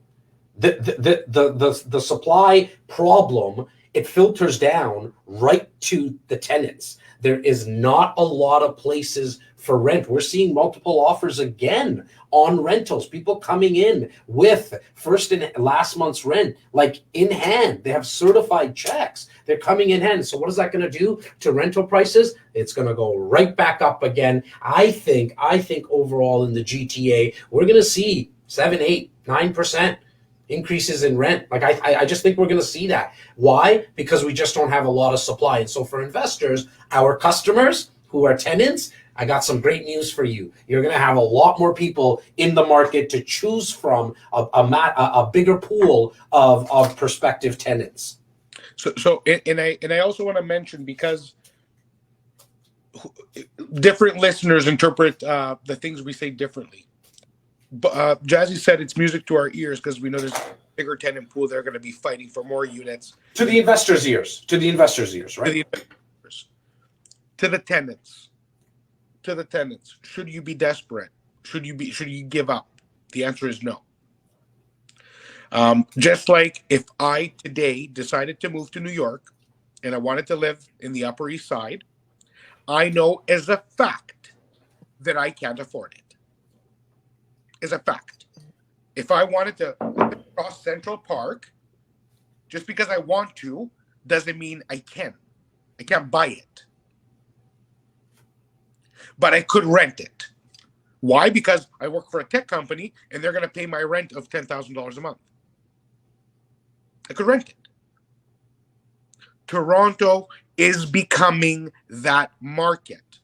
the supply problem, it filters down right to the tenants. There is not a lot of places for rent. We're seeing multiple offers again on rentals, people coming in with first and last month's rent, like in hand. They have certified checks. They're coming in hand. So what is that going to do to rental prices? It's going to go right back up again. I think overall in the GTA, we're going to see 7, 8, 9% increases in rent. Like I just think we're going to see that. Why? Because we just don't have a lot of supply. And so for investors, our customers who are tenants, I got some great news for you. You're going to have a lot more people in the market to choose from, a bigger pool of prospective tenants. So I also want to mention, because different listeners interpret the things we say differently. But Jazzy said it's music to our ears because we know there's a bigger tenant pool. They're going to be fighting for more units. To the investors' ears. To the investors' ears, right? To the investors. To the tenants. To the tenants. Should you be desperate? Should you give up? The answer is no. Just like if I today decided to move to New York and I wanted to live in the Upper East Side, I know as a fact that I can't afford it. As a fact. If I wanted to cross Central Park, just because I want to, doesn't mean I can. I can't buy it. But I could rent it. Why? Because I work for a tech company and they're going to pay my rent of $10,000 a month. I could rent it. Toronto is becoming that market.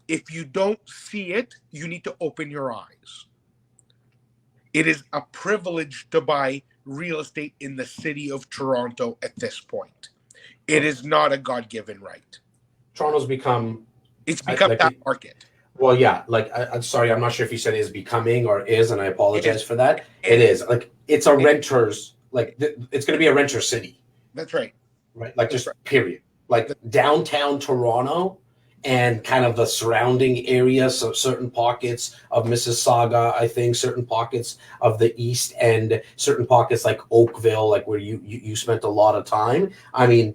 If you don't see it, you need to open your eyes. It is a privilege to buy real estate in the city of Toronto at this point. It is not a God-given right. Toronto's become... It's become that market. Well, yeah. Like, I'm sorry, I'm not sure if you said is becoming or is, and I apologize for that. It is. Like, it's a renter's... Like, it's going to be a renter city. That's right. Right? Like, just period. Like, downtown Toronto and kind of the surrounding area, so certain pockets of Mississauga, I think, certain pockets of the East End, certain pockets like Oakville, like where you spent a lot of time. I mean,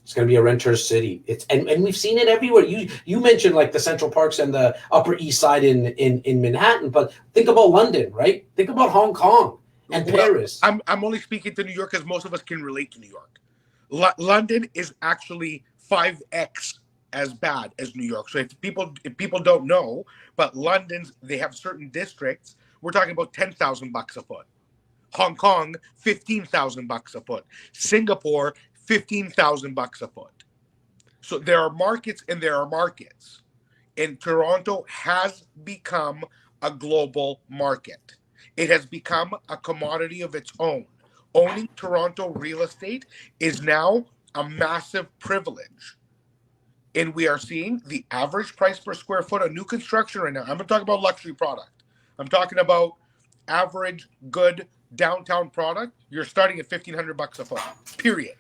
it's going to be a renter's city. It's and we've seen it everywhere. You mentioned like the Central Parks and the Upper East Side in Manhattan, but think about London, right? Think about Hong Kong and Paris. I'm only speaking to New York because most of us can relate to New York. London is actually 5x as bad as New York. So if people don't know, but they have certain districts. We're talking about $10,000 a foot. Hong Kong, $15,000 a foot. Singapore, $15,000 a foot. So there are markets and there are markets. And Toronto has become a global market. It has become a commodity of its own. Owning Toronto real estate is now a massive privilege. And we are seeing the average price per square foot of new construction right now. I'm going to talk about luxury product. I'm talking about average, good downtown product. You're starting at $1,500 a foot, period.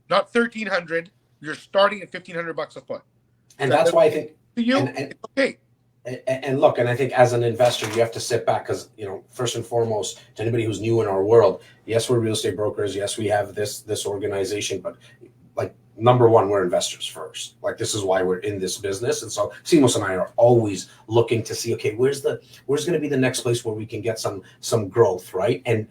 Not $1,300. You're starting at $1,500 a foot. And that's why I think... To you, it's okay. And look, and I think as an investor, you have to sit back because, first and foremost, to anybody who's new in our world, yes, we're real estate brokers. Yes, we have this organization, but like, number one, we're investors first. Like, this is why we're in this business. And so Simos and I are always looking to see, okay, where's going to be the next place where we can get some growth, right? And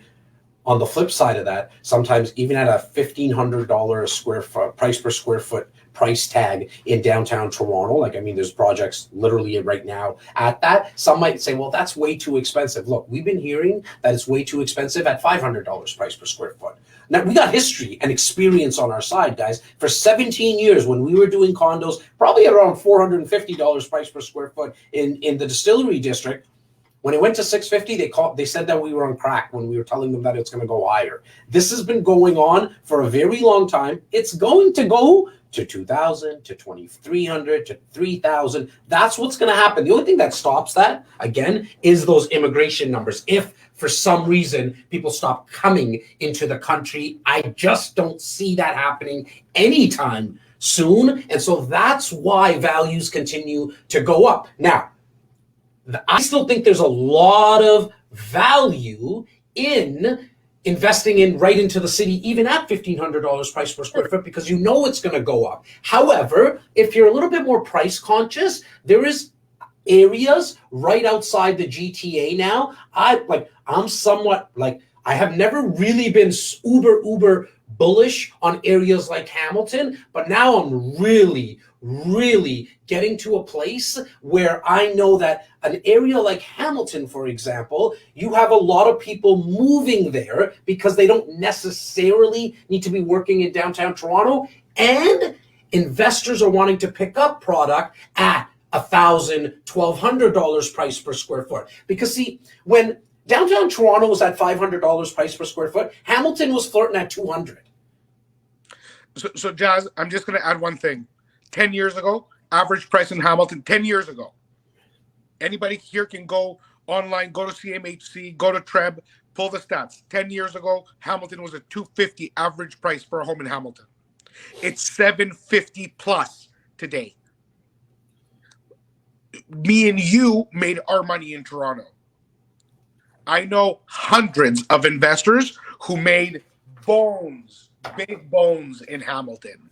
on the flip side of that, sometimes even at a $1,500 a square foot price per square foot price tag in downtown Toronto, like, I mean, there's projects literally right now at that. Some might say, well, that's way too expensive. Look, we've been hearing that it's way too expensive at $500 price per square foot. Now, we got history and experience on our side, guys. For 17 years, when we were doing condos, probably around $450 price per square foot in the Distillery District. When it went to $650, they said that we were on crack when we were telling them that it's going to go higher. This has been going on for a very long time. It's going to go to $2,000, to $2,300, to $3,000. That's what's going to happen. The only thing that stops that, again, is those immigration numbers. If for some reason people stop coming into the country, I just don't see that happening anytime soon. And so that's why values continue to go up. Now, I still think there's a lot of value in investing right into the city, even at $1,500 price per square foot, because it's going to go up. However, if you're a little bit more price conscious, there is areas right outside the GTA now, I'm somewhat like, I have never really been uber bullish on areas like Hamilton, but now I'm really getting to a place where I know that an area like Hamilton, for example, you have a lot of people moving there because they don't necessarily need to be working in downtown Toronto, and investors are wanting to pick up product at $1,000, $1,200 price per square foot. Because see, when downtown Toronto was at $500 price per square foot, Hamilton was flirting at $200. So Jazz, I'm just going to add one thing. 10 years ago, average price in Hamilton, 10 years ago. Anybody here can go online, go to CMHC, go to Treb, pull the stats. 10 years ago, Hamilton was a $250 average price for a home in Hamilton. It's $750 plus today. Me and you made our money in Toronto. I know hundreds of investors who made big bones in Hamilton.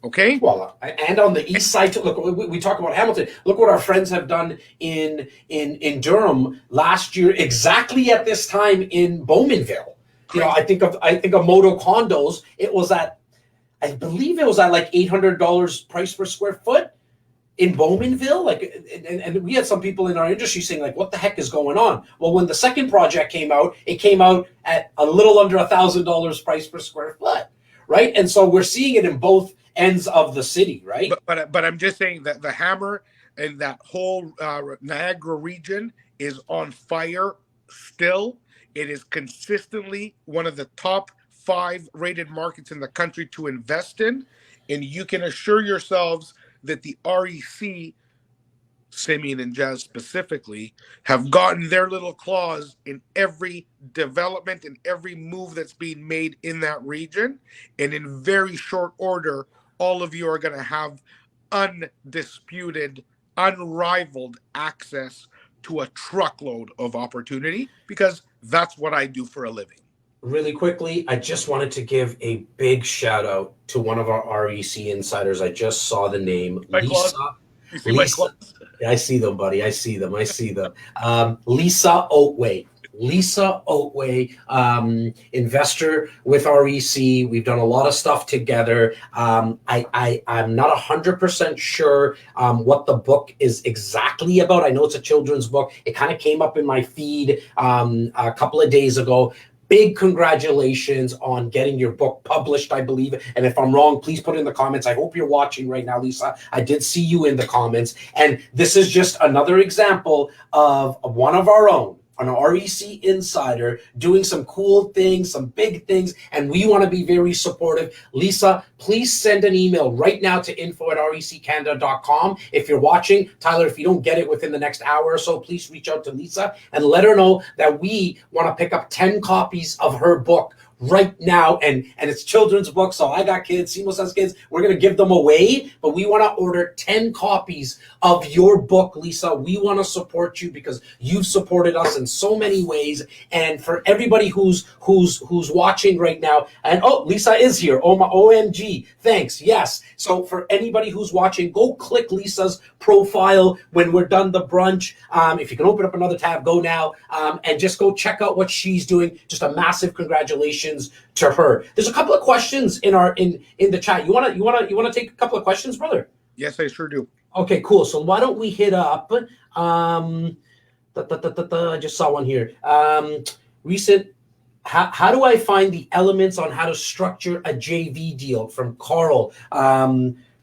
Okay. Well, and on the east side, too, look, we talk about Hamilton. Look what our friends have done in Durham last year, exactly at this time in Bowmanville. You know, I think of Moto Condos. It was at, I believe it was at like $800 price per square foot in Bowmanville. Like, and we had some people in our industry saying, like, what the heck is going on? Well, when the second project came out, it came out at a little under $1,000 price per square foot, right? And so we're seeing it in both ends of the city, right? But I'm just saying that the Hammer and that whole Niagara region is on fire still. It is consistently one of the top 5 rated markets in the country to invest in, and you can assure yourselves that the REC, Simeon and Jazz specifically, have gotten their little claws in every development and every move that's being made in that region, and in very short order, all of you are going to have undisputed, unrivaled access to a truckload of opportunity, because that's what I do for a living. Really quickly, I just wanted to give a big shout out to one of our REC insiders. I just saw the name, Lisa. You see my clubs? I see them, buddy. I see them. Lisa Oatway. Lisa Oatway, investor with REC. We've done a lot of stuff together. I'm not 100% sure what the book is exactly about. I know it's a children's book. It kind of came up in my feed a couple of days ago. Big congratulations on getting your book published, I believe. And if I'm wrong, please put it in the comments. I hope you're watching right now, Lisa. I did see you in the comments. And this is just another example of one of our own, an REC insider doing some cool things, some big things, and we want to be very supportive. Lisa, please send an email right now to info@reccanada.com. If you're watching, Tyler, if you don't get it within the next hour or so, please reach out to Lisa and let her know that we want to pick up 10 copies of her book right now, and it's children's book, so I got kids, Seamless has kids, we're going to give them away, but we want to order 10 copies of your book, Lisa. We want to support you because you've supported us in so many ways, and for everybody who's watching right now, and oh, Lisa is here, oh my OMG, thanks, yes. So for anybody who's watching, go click Lisa's profile when we're done the brunch. If you can open up another tab, go now, and just go check out what she's doing. Just a massive congratulations to her. There's a couple of questions in the chat. You wanna take a couple of questions, brother? Yes, I sure do. Okay, cool. So why don't we hit up? I just saw one here. Recent. How do I find the elements on how to structure a JV deal? From Carl.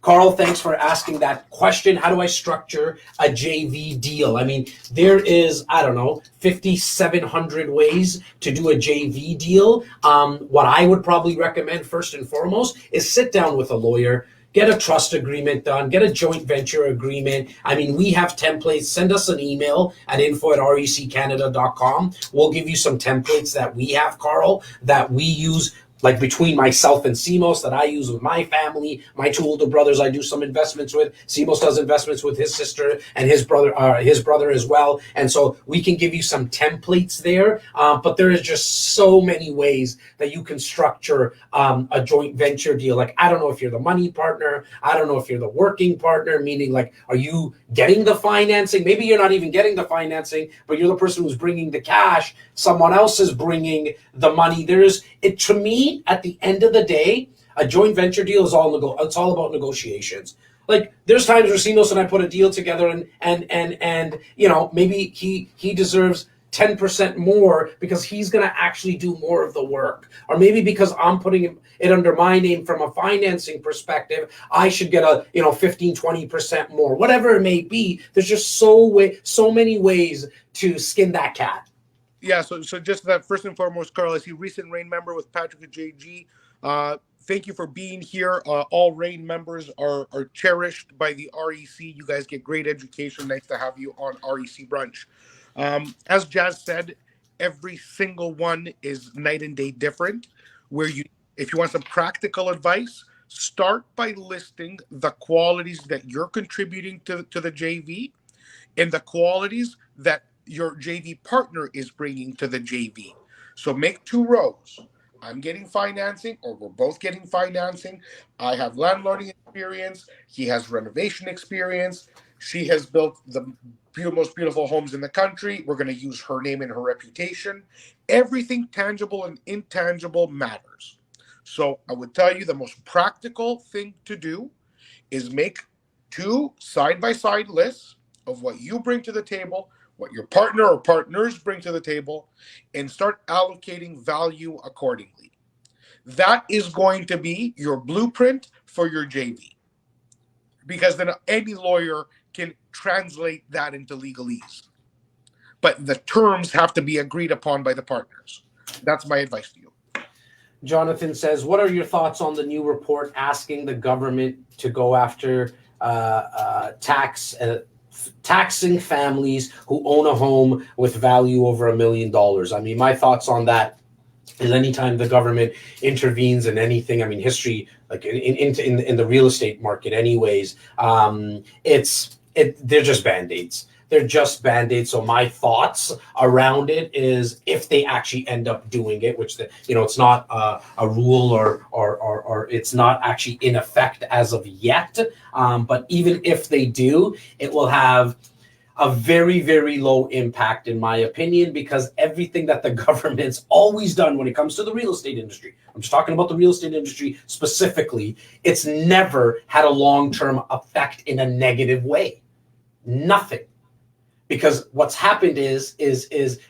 Carl, thanks for asking that question. How do I structure a JV deal? I mean, there is, 5,700 ways to do a JV deal. What I would probably recommend first and foremost is sit down with a lawyer, get a trust agreement done, get a joint venture agreement. I mean, we have templates. Send us an email at info@reccanada.com. We'll give you some templates that we have, Carl, that we use like between myself and Simos that I use with my family, my two older brothers I do some investments with. Simos does investments with his sister and his brother as well. And so we can give you some templates there. But there is just so many ways that you can structure a joint venture deal. Like, I don't know if you're the money partner. I don't know if you're the working partner, meaning like, are you getting the financing? Maybe you're not even getting the financing, but you're the person who's bringing the cash. Someone else is bringing the money. To me, at the end of the day, a joint venture deal is it's all about negotiations. Like, there's times where Sinos and I put a deal together and maybe he deserves 10% more because he's going to actually do more of the work, or maybe because I'm putting it under my name from a financing perspective, I should get a 15-20% more, whatever it may be. There's just so many ways to skin that cat. Yeah, so just that, first and foremost, Carl, I see recent RAIN member with Patrick and JG. Thank you for being here. All RAIN members are cherished by the REC. You guys get great education. Nice to have you on REC Brunch. As Jazz said, every single one is night and day different. If you want some practical advice, start by listing the qualities that you're contributing to the JV and the qualities that your JV partner is bringing to the JV. So make 2 rows. I'm getting financing, or we're both getting financing. I have landlording experience. He has renovation experience. She has built the most beautiful homes in the country. We're going to use her name and her reputation. Everything tangible and intangible matters. So I would tell you the most practical thing to do is make 2 side-by-side lists of what you bring to the table, what your partner or partners bring to the table, and start allocating value accordingly. That is going to be your blueprint for your JV, because then any lawyer can translate that into legalese. But the terms have to be agreed upon by the partners. That's my advice to you. Jonathan says, what are your thoughts on the new report asking the government to go after taxing families who own a home with value over $1 million? I mean, my thoughts on that is anytime the government intervenes in anything, I mean, history, like in the real estate market anyways, they're just Band-Aids. They're just Band-Aids. So my thoughts around it is, if they actually end up doing it, which it's not a rule or it's not actually in effect as of yet. But even if they do, it will have a very, very low impact, in my opinion, because everything that the government's always done when it comes to the real estate industry, I'm just talking about the real estate industry specifically, it's never had a long-term effect in a negative way. Nothing. Because what's happened is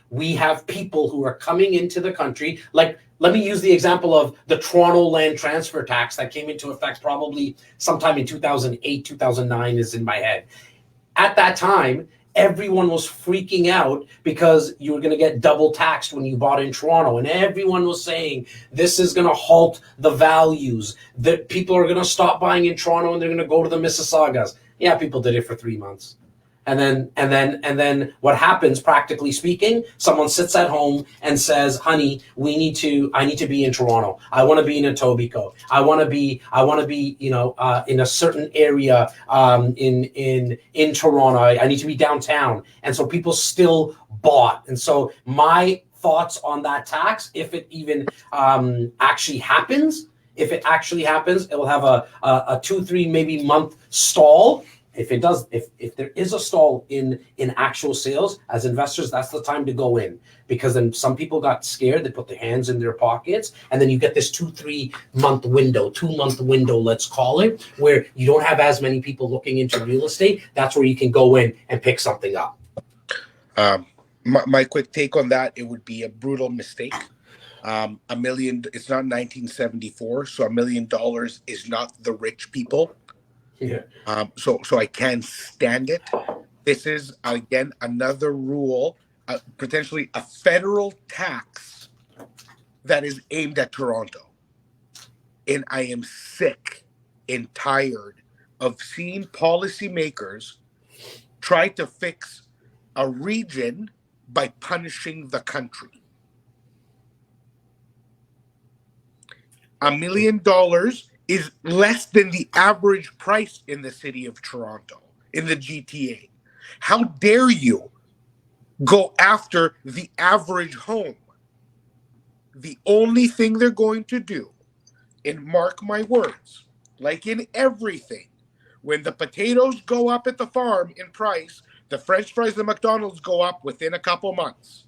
we have people who are coming into the country. Like, let me use the example of the Toronto land transfer tax that came into effect probably sometime in 2008, 2009 is in my head. At that time, everyone was freaking out because you were going to get double taxed when you bought in Toronto. And everyone was saying, this is going to halt the values, that people are going to stop buying in Toronto and they're going to go to the Mississaugas. Yeah, people did it for 3 months. And then what happens, practically speaking, someone sits at home and says, honey, I need to be in Toronto. I want to be in Etobicoke. I want to be, in a certain area, in Toronto. I need to be downtown. And so people still bought. And so my thoughts on that tax, if it even actually happens, it will have a 2-3 maybe month stall. If it does, if there is a stall in actual sales, as investors, that's the time to go in, because then some people got scared. They put their hands in their pockets, and then you get this 2-3 month window, 2-month window, let's call it, where you don't have as many people looking into real estate. That's where you can go in and pick something up. My quick take on that, it would be a brutal mistake. $1 million, it's not 1974, so $1 million is not the rich people. Yeah. So I can't stand it. This is, again, another rule, potentially a federal tax that is aimed at Toronto. And I am sick and tired of seeing policymakers try to fix a region by punishing the country. $1 million is less than the average price in the city of Toronto, in the GTA. How dare you go after the average home? The only thing they're going to do, and mark my words, like in everything, when the potatoes go up at the farm in price, the French fries at McDonald's go up within a couple months.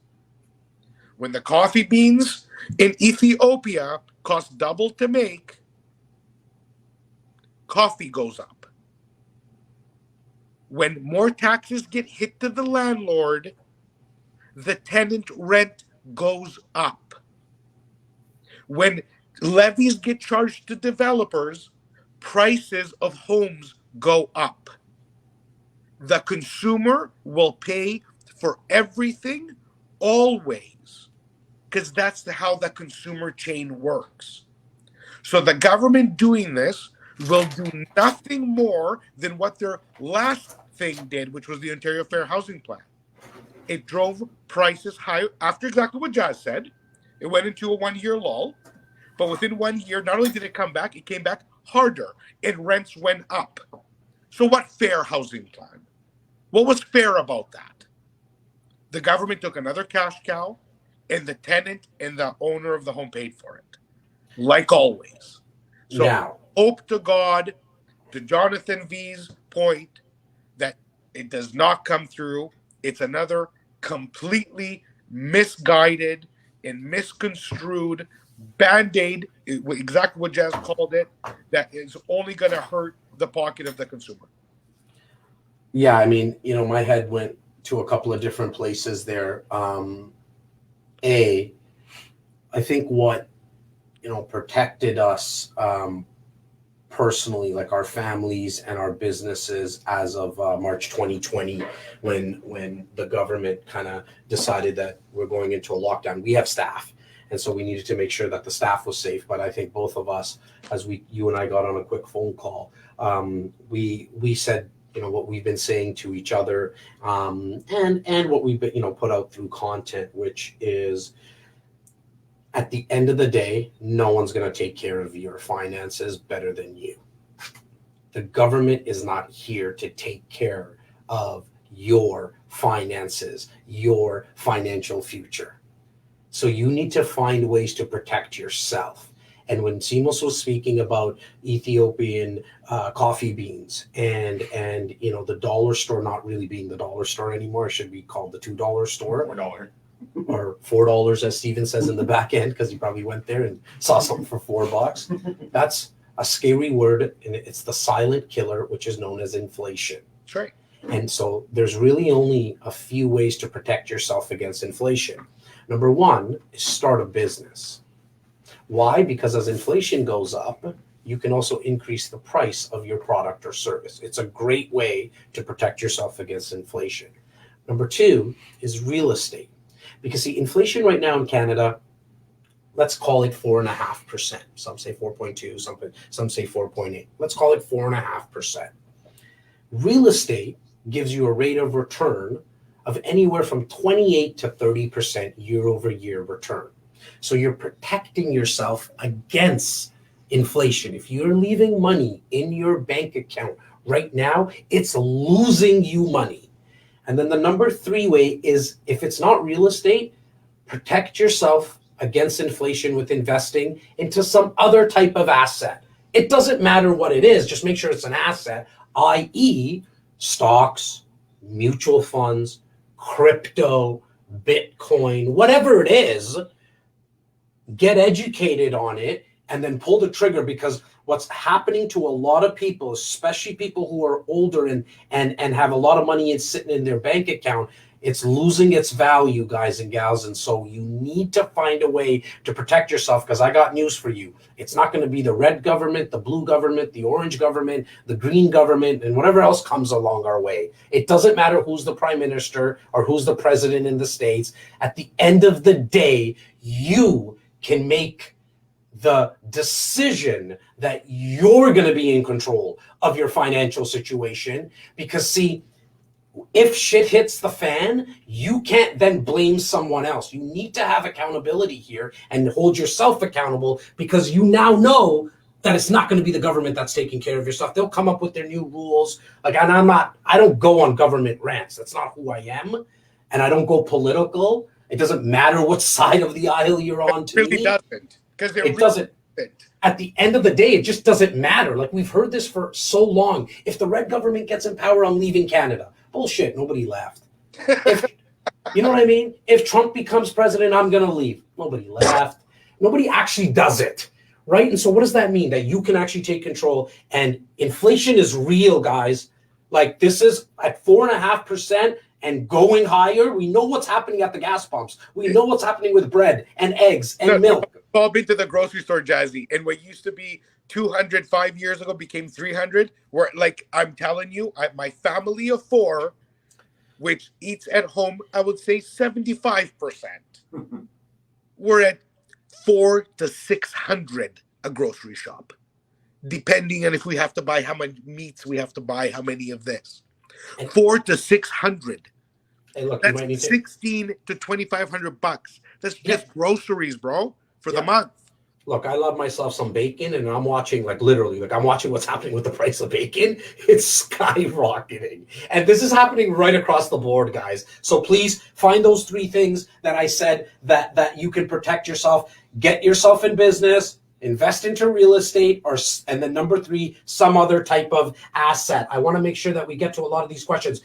When the coffee beans in Ethiopia cost double to make, coffee goes up. When more taxes get hit to the landlord, the tenant rent goes up. When levies get charged to developers, prices of homes go up. The consumer will pay for everything always, because that's how the consumer chain works. So the government doing this will do nothing more than what their last thing did, which was the Ontario Fair Housing Plan. It drove prices high after exactly what Jazz said. It went into a 1-year lull, but within 1 year, not only did it come back, it came back harder, and rents went up. So what fair housing plan? What was fair about that? The government took another cash cow, and the tenant and the owner of the home paid for it, like always. So Now, hope to God, to Jonathan V's point, that it does not come through. It's another completely misguided and misconstrued Band-Aid, exactly what Jazz called it, that is only going to hurt the pocket of the consumer. yeah, I mean, my head went to a couple of different places there. I think what protected us personally, like our families and our businesses, as of March 2020, when the government kind of decided that we're going into a lockdown. We have staff, and so we needed to make sure that the staff was safe. But I think both of us, as you and I got on a quick phone call, we said what we've been saying to each other, and what we've been put out through content, which is, at the end of the day, no one's going to take care of your finances better than you. The government is not here to take care of your finances, your financial future. So you need to find ways to protect yourself. And when Simos was speaking about Ethiopian coffee beans and the dollar store not really being the dollar store anymore, it should be called the $2 store. $4. Or $4, as Steven says in the back end, because he probably went there and saw something for $4. That's a scary word, and it's the silent killer, which is known as inflation. That's right. And so there's really only a few ways to protect yourself against inflation. Number one is start a business. Why? Because as inflation goes up, you can also increase the price of your product or service. It's a great way to protect yourself against inflation. Number two is real estate. Because see, inflation right now in Canada, let's call it 4.5%. Some say 4.2, some say 4.8. Let's call it 4.5%. Real estate gives you a rate of return of anywhere from 28 to 30% year over year return. So you're protecting yourself against inflation. If you're leaving money in your bank account right now, it's losing you money. And then the number three way is, if it's not real estate, protect yourself against inflation with investing into some other type of asset. It doesn't matter what it is, just make sure it's an asset, i.e. stocks, mutual funds, crypto, Bitcoin, whatever it is. Get educated on it and then pull the trigger, because what's happening to a lot of people, especially people who are older and have a lot of money sitting in their bank account, it's losing its value, guys and gals. And so you need to find a way to protect yourself, because I got news for you. It's not going to be the red government, the blue government, the orange government, the green government, and whatever else comes along our way. It doesn't matter who's the prime minister or who's the president in the States. At the end of the day, you can make the decision that you're going to be in control of your financial situation. Because see, if shit hits the fan, you can't then blame someone else. You need to have accountability here and hold yourself accountable, because you now know that it's not going to be the government that's taking care of your stuff. They'll come up with their new rules. Like, and I don't go on government rants. That's not who I am. And I don't go political. It doesn't matter what side of the aisle you're on to It really me. doesn't. Because It doesn't. At the end of the day, it just doesn't matter. Like, we've heard this for so long. If the red government gets in power, I'm leaving Canada. Bullshit. Nobody left. If, you know what I mean? If Trump becomes president, I'm going to leave. Nobody left. Nobody actually does it. Right? And so what does that mean? That you can actually take control. And inflation is real, guys. Like, this is at 4.5% and going higher. We know what's happening at the gas pumps. We know what's happening with bread and eggs and milk. I've all been to the grocery store, Jazzy, and what used to be 200 5 years ago became 300. Where, like, I'm telling you, my family of 4, which eats at home, I would say 75%. We're at 400 to 600 a grocery shop, depending on if we have to buy how many meats we have to buy, how many of this. 400 to 600. Hey, look, That's 16 to 2,500 bucks. That's just groceries, bro, for the month. Look, I love myself some bacon, and I'm watching, like, literally, like, I'm watching what's happening with the price of bacon. It's skyrocketing. And this is happening right across the board, guys. So please find those 3 things that I said that you can protect yourself, get yourself in business, invest into real estate, and then number 3, some other type of asset. I want to make sure that we get to a lot of these questions.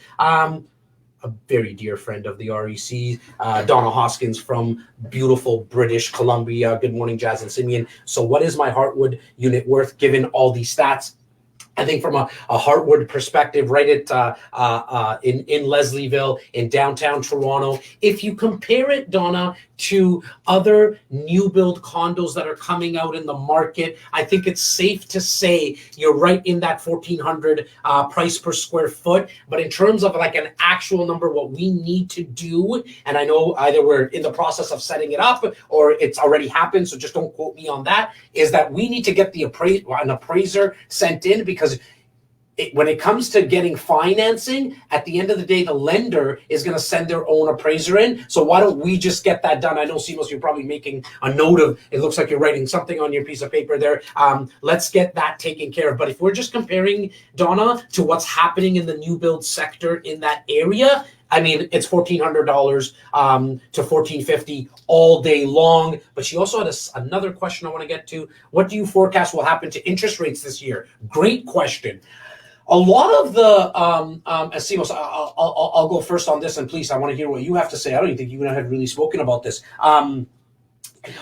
A very dear friend of the REC, Donna Hoskins from beautiful British Columbia. Good morning, Jazz and Simeon. So what is my Heartwood unit worth given all these stats? I think from a Heartwood perspective, right at in Leslieville, in downtown Toronto, if you compare it, Donna, to other new build condos that are coming out in the market, I think it's safe to say you're right in that 1,400 price per square foot. But in terms of like an actual number, what we need to do, and I know either we're in the process of setting it up or it's already happened, so just don't quote me on that, is that we need to get an appraiser sent in, because when it comes to getting financing, at the end of the day, the lender is going to send their own appraiser in. So why don't we just get that done? I know, Simos, you're probably making a note of, it looks like you're writing something on your piece of paper there. Let's get that taken care of. But if we're just comparing, Donna, to what's happening in the new build sector in that area, I mean, it's $1,400 to $1,450 all day long. But she also had another question I want to get to. What do you forecast will happen to interest rates this year? Great question. A lot of the, Simos, I'll go first on this, and please, I want to hear what you have to say. I don't even think you and I have really spoken about this. A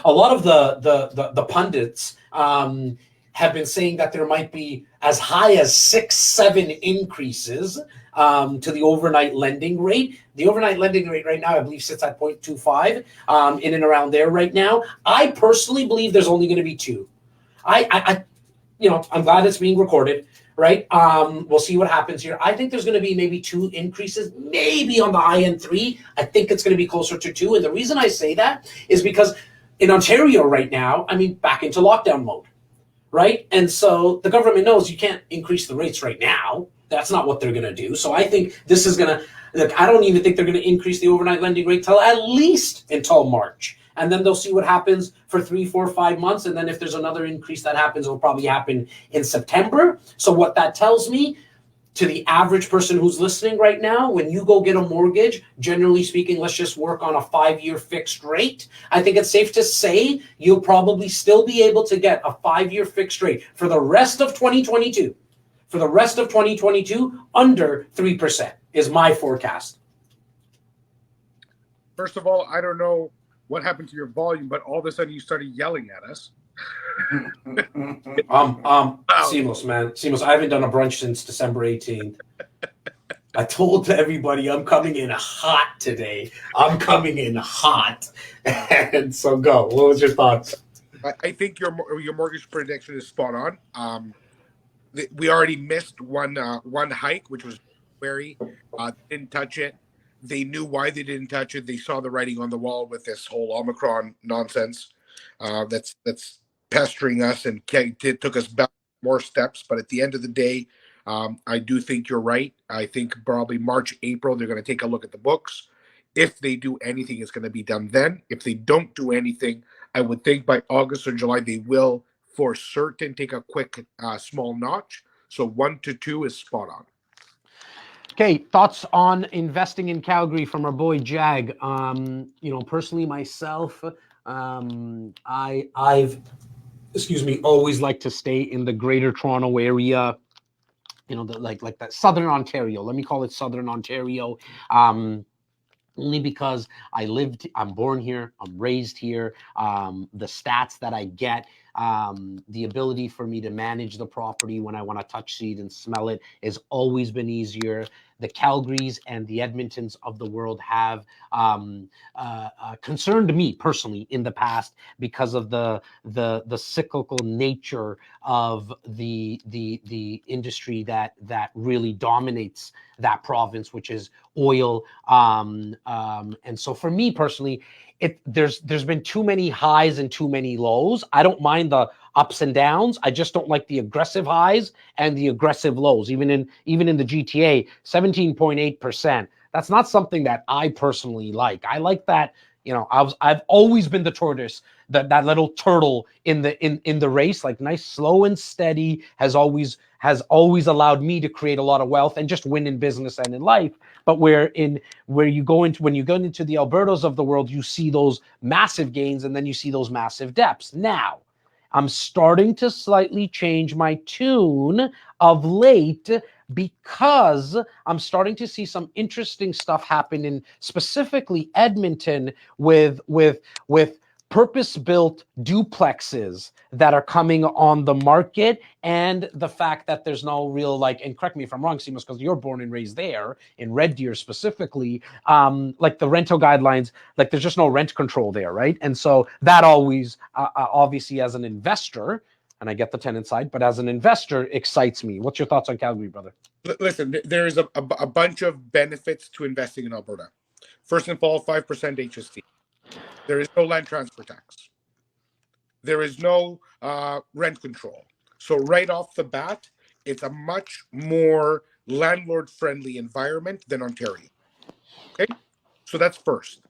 lot of the pundits have been saying that there might be as high as 6-7 increases to the overnight lending rate. The overnight lending rate right now, I believe, sits at 0.25, in and around there right now. I personally believe there's only going to be 2. I'm glad it's being recorded. Right. We'll see what happens here. I think there's going to be maybe 2 increases, maybe on the high end 3. I think it's going to be closer to 2. And the reason I say that is because in Ontario right now, I mean, back into lockdown mode. Right. And so the government knows you can't increase the rates right now. That's not what they're going to do. So I think this is going to, look, I don't even think they're going to increase the overnight lending rate till at least until March. And then they'll see what happens for 3, 4, 5 months. And then if there's another increase that happens, it'll probably happen in September. So what that tells me, to the average person who's listening right now, when you go get a mortgage, generally speaking, let's just work on a 5-year fixed rate. I think it's safe to say you'll probably still be able to get a 5-year fixed rate for the rest of 2022. For the rest of 2022, under 3% is my forecast. First of all, I don't know what happened to your volume, but all of a sudden you started yelling at us. Simos, man. Simos, I haven't done a brunch since December 18th. I told everybody I'm coming in hot today. I'm coming in hot. And so go. What was your thoughts? I think your mortgage prediction is spot on. We already missed one hike, which was very didn't touch it. They knew why they didn't touch it. They saw the writing on the wall with this whole Omicron nonsense that's pestering us, and took us back more steps. But at the end of the day, I do think you're right. I think probably March, April, they're going to take a look at the books. If they do anything, it's going to be done then. If they don't do anything, I would think by August or July, they will for certain take a quick small notch. So 1 to 2 is spot on. Okay, thoughts on investing in Calgary from our boy Jag. Personally myself, I've always liked to stay in the Greater Toronto area. Like that Southern Ontario. Let me call it Southern Ontario. Only because I'm born here, I'm raised here. The stats that I get, the ability for me to manage the property when I want to touch, see it, and smell it has always been easier. The Calgarys and the Edmontons of the world have concerned me personally in the past because of the cyclical nature of the industry that really dominates that province, which is oil. And so for me personally, there's been too many highs and too many lows. I don't mind the ups and downs. I just don't like the aggressive highs and the aggressive lows. Even in the GTA, 17.8%. That's not something that I personally like. I like that. I've always been the tortoise, that little turtle in the race, like nice, slow and steady, has always allowed me to create a lot of wealth and just win in business and in life. But when you go into the Albertas of the world, you see those massive gains and then you see those massive depths. Now, I'm starting to slightly change my tune of late because I'm starting to see some interesting stuff happen in specifically Edmonton with purpose-built duplexes that are coming on the market, and the fact that there's no real, and correct me if I'm wrong, Seamus, because you're born and raised there in Red Deer specifically, like the rental guidelines, like there's just no rent control there, right? And so that always, obviously as an investor, and I get the tenant side, but as an investor, excites me. What's your thoughts on Calgary, brother? Listen, there is a bunch of benefits to investing in Alberta. First and foremost, 5% HST. There is no land transfer tax. There is no rent control. So right off the bat, it's a much more landlord-friendly environment than Ontario. Okay? So that's first.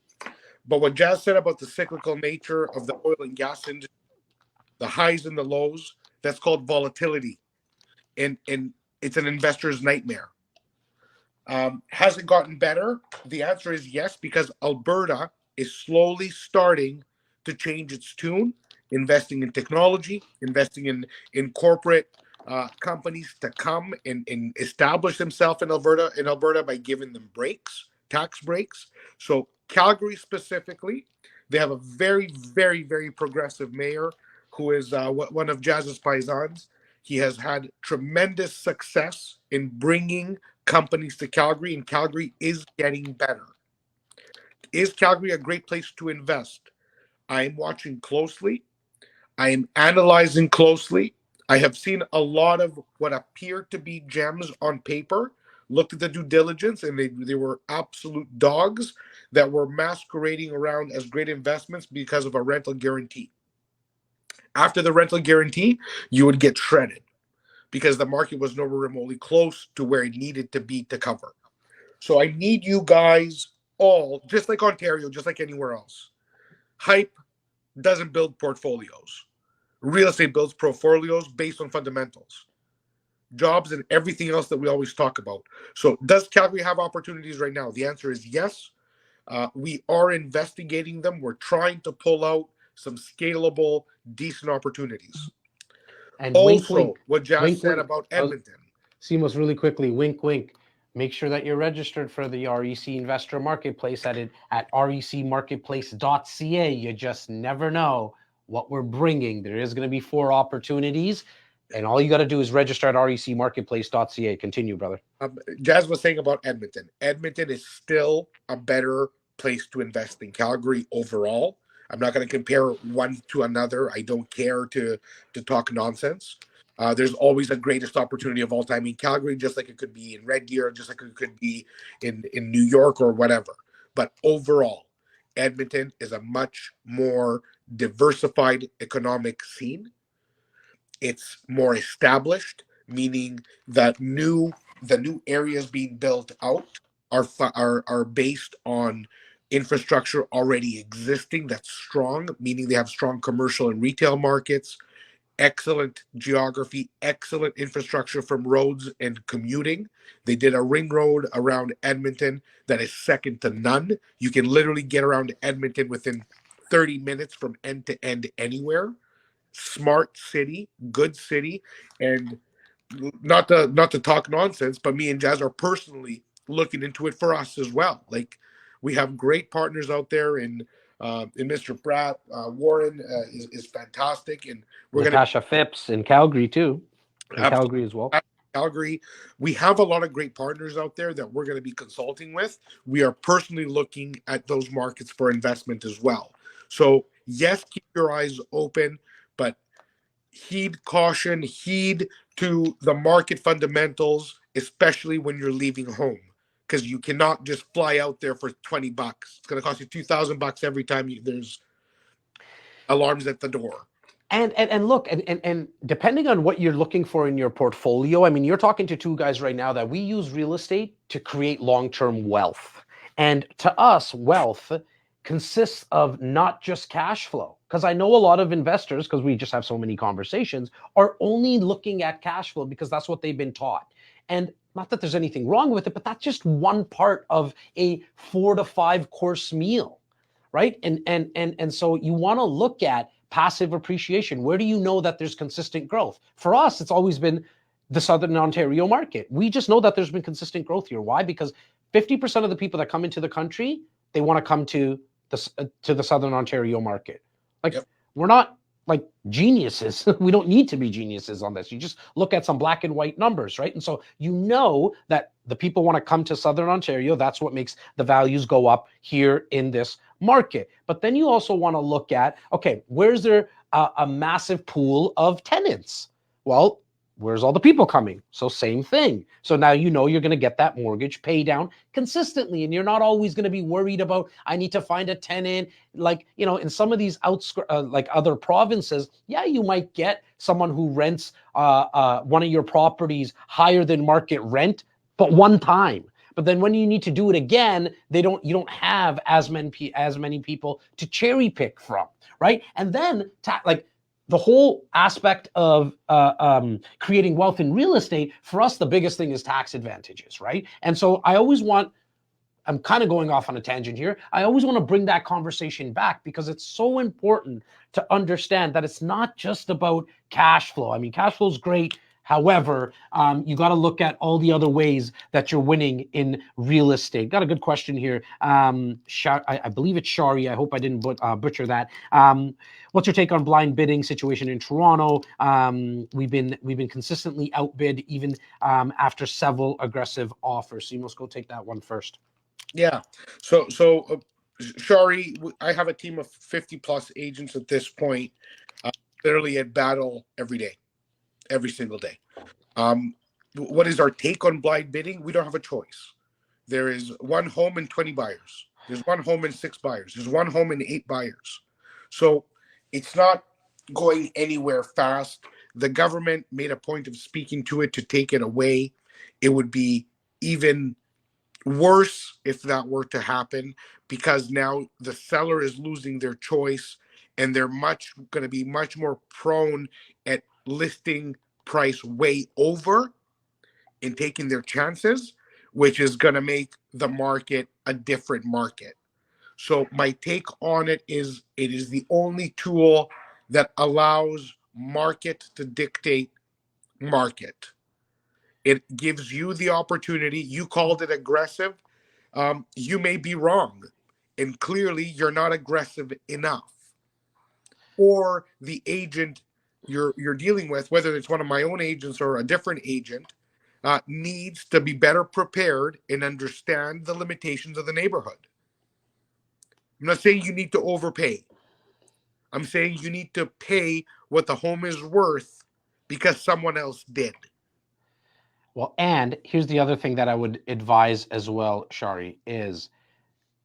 But what Jazz said about the cyclical nature of the oil and gas industry, the highs and the lows, that's called volatility. And it's an investor's nightmare. Has it gotten better? The answer is yes, because Alberta is slowly starting to change its tune, investing in technology, investing in corporate companies to come and establish themselves in Alberta by giving them tax breaks. So Calgary specifically, they have a very, very, very progressive mayor who is one of Jazz's paisans. He has had tremendous success in bringing companies to Calgary, and Calgary is getting better. Is Calgary a great place to invest? I am watching closely. I am analyzing closely. I have seen a lot of what appear to be gems on paper, looked at the due diligence, and they were absolute dogs that were masquerading around as great investments because of a rental guarantee. After the rental guarantee, you would get shredded because the market was nowhere remotely close to where it needed to be to cover. So I need you guys all, just like Ontario, just like anywhere else. Hype doesn't build portfolios. Real estate builds portfolios based on fundamentals, jobs, and everything else that we always talk about. So does Calgary have opportunities right now? The answer is yes. We are investigating them. We're trying to pull out some scalable, decent opportunities. And also, wink, what Jazz wink, said wink. about Edmonton. Seamus, really quickly, wink, wink. Make sure that you're registered for the REC Investor Marketplace at recmarketplace.ca. You just never know what we're bringing. There is going to be 4 opportunities, and all you got to do is register at recmarketplace.ca. Continue, brother. Jazz was saying about Edmonton. Edmonton is still a better place to invest in Calgary overall. I'm not going to compare one to another. I don't care to talk nonsense. There's always a greatest opportunity of all time in Calgary, just like it could be in Red Deer, just like it could be in New York or whatever. But overall, Edmonton is a much more diversified economic scene. It's more established. meaning that the new areas being built out are based on infrastructure already existing that's strong, meaning they have strong commercial and retail markets, excellent geography, excellent infrastructure from roads and commuting. They did a ring road around Edmonton that is second to none. You can literally get around Edmonton within 30 minutes from end to end anywhere. Smart city, good city, and not to talk nonsense, but me and Jazz are personally looking into it for us as well. Like we have great partners out there in Mr. Pratt. Warren is fantastic, and we're going Natasha Phipps in Calgary too, in to Calgary as well. Calgary. We have a lot of great partners out there that we're going to be consulting with. We are personally looking at those markets for investment as well. So yes, keep your eyes open, but heed caution, heed to the market fundamentals, especially when you're leaving home, because you cannot just fly out there for $20. It's going to cost you $2,000 every time there's alarms at the door. And look, and depending on what you're looking for in your portfolio, I mean, you're talking to two guys right now that we use real estate to create long-term wealth. And to us, wealth consists of not just cash flow. Because I know a lot of investors, because we just have so many conversations, are only looking at cash flow because that's what they've been taught. And not that there's anything wrong with it, but that's just one part of a 4 to 5 course meal, right? And so you want to look at passive appreciation. Where do you know that there's consistent growth? For us, it's always been the Southern Ontario market. We just know that there's been consistent growth here. Why? Because 50% of the people that come into the country, they want to come to the Southern Ontario market. Like, Yep. We're not like geniuses. We don't need to be geniuses on this. You just look at some black and white numbers, right? And so you know that the people want to come to Southern Ontario. That's what makes the values go up here in this market. But then you also want to look at, okay, where's there a massive pool of tenants? Well, where's all the people coming? So same thing. So now you know you're going to get that mortgage pay down consistently, and you're not always going to be worried about, I need to find a tenant. Like, you know, in some of these like other provinces, yeah, you might get someone who rents one of your properties higher than market rent, but one time. But then when you need to do it again, you don't have as many people to cherry pick from, right? And then like the whole aspect of creating wealth in real estate, for us, the biggest thing is tax advantages, right? And so I'm kind of going off on a tangent here. I always want to bring that conversation back because it's so important to understand that it's not just about cash flow. I mean, cash flow is great. However, you got to look at all the other ways that you're winning in real estate. Got a good question here. I believe it's Shari. I hope I didn't butcher that. What's your take on blind bidding situation in Toronto? We've been consistently outbid even after several aggressive offers. So you must go take that one first. Yeah. So Shari, I have a team of 50 plus agents at this point, literally at battle every day. Every single day. What is our take on blind bidding? We don't have a choice. There is one home and 20 buyers. There's one home and 6 buyers. There's one home and 8 buyers. So it's not going anywhere fast. The government made a point of speaking to it to take it away. It would be even worse if that were to happen, because now the seller is losing their choice and they're going to be much more prone at listing price way over and taking their chances, which is going to make the market a different market. So my take on it is the only tool that allows market to dictate market. It gives you the opportunity. You called it aggressive. You may be wrong, and clearly you're not aggressive enough. Or the agent you're dealing with, whether it's one of my own agents or a different agent, needs to be better prepared and understand the limitations of the neighborhood. I'm not saying you need to overpay. I'm saying you need to pay what the home is worth because someone else did. Well, and here's the other thing that I would advise as well, Shari, is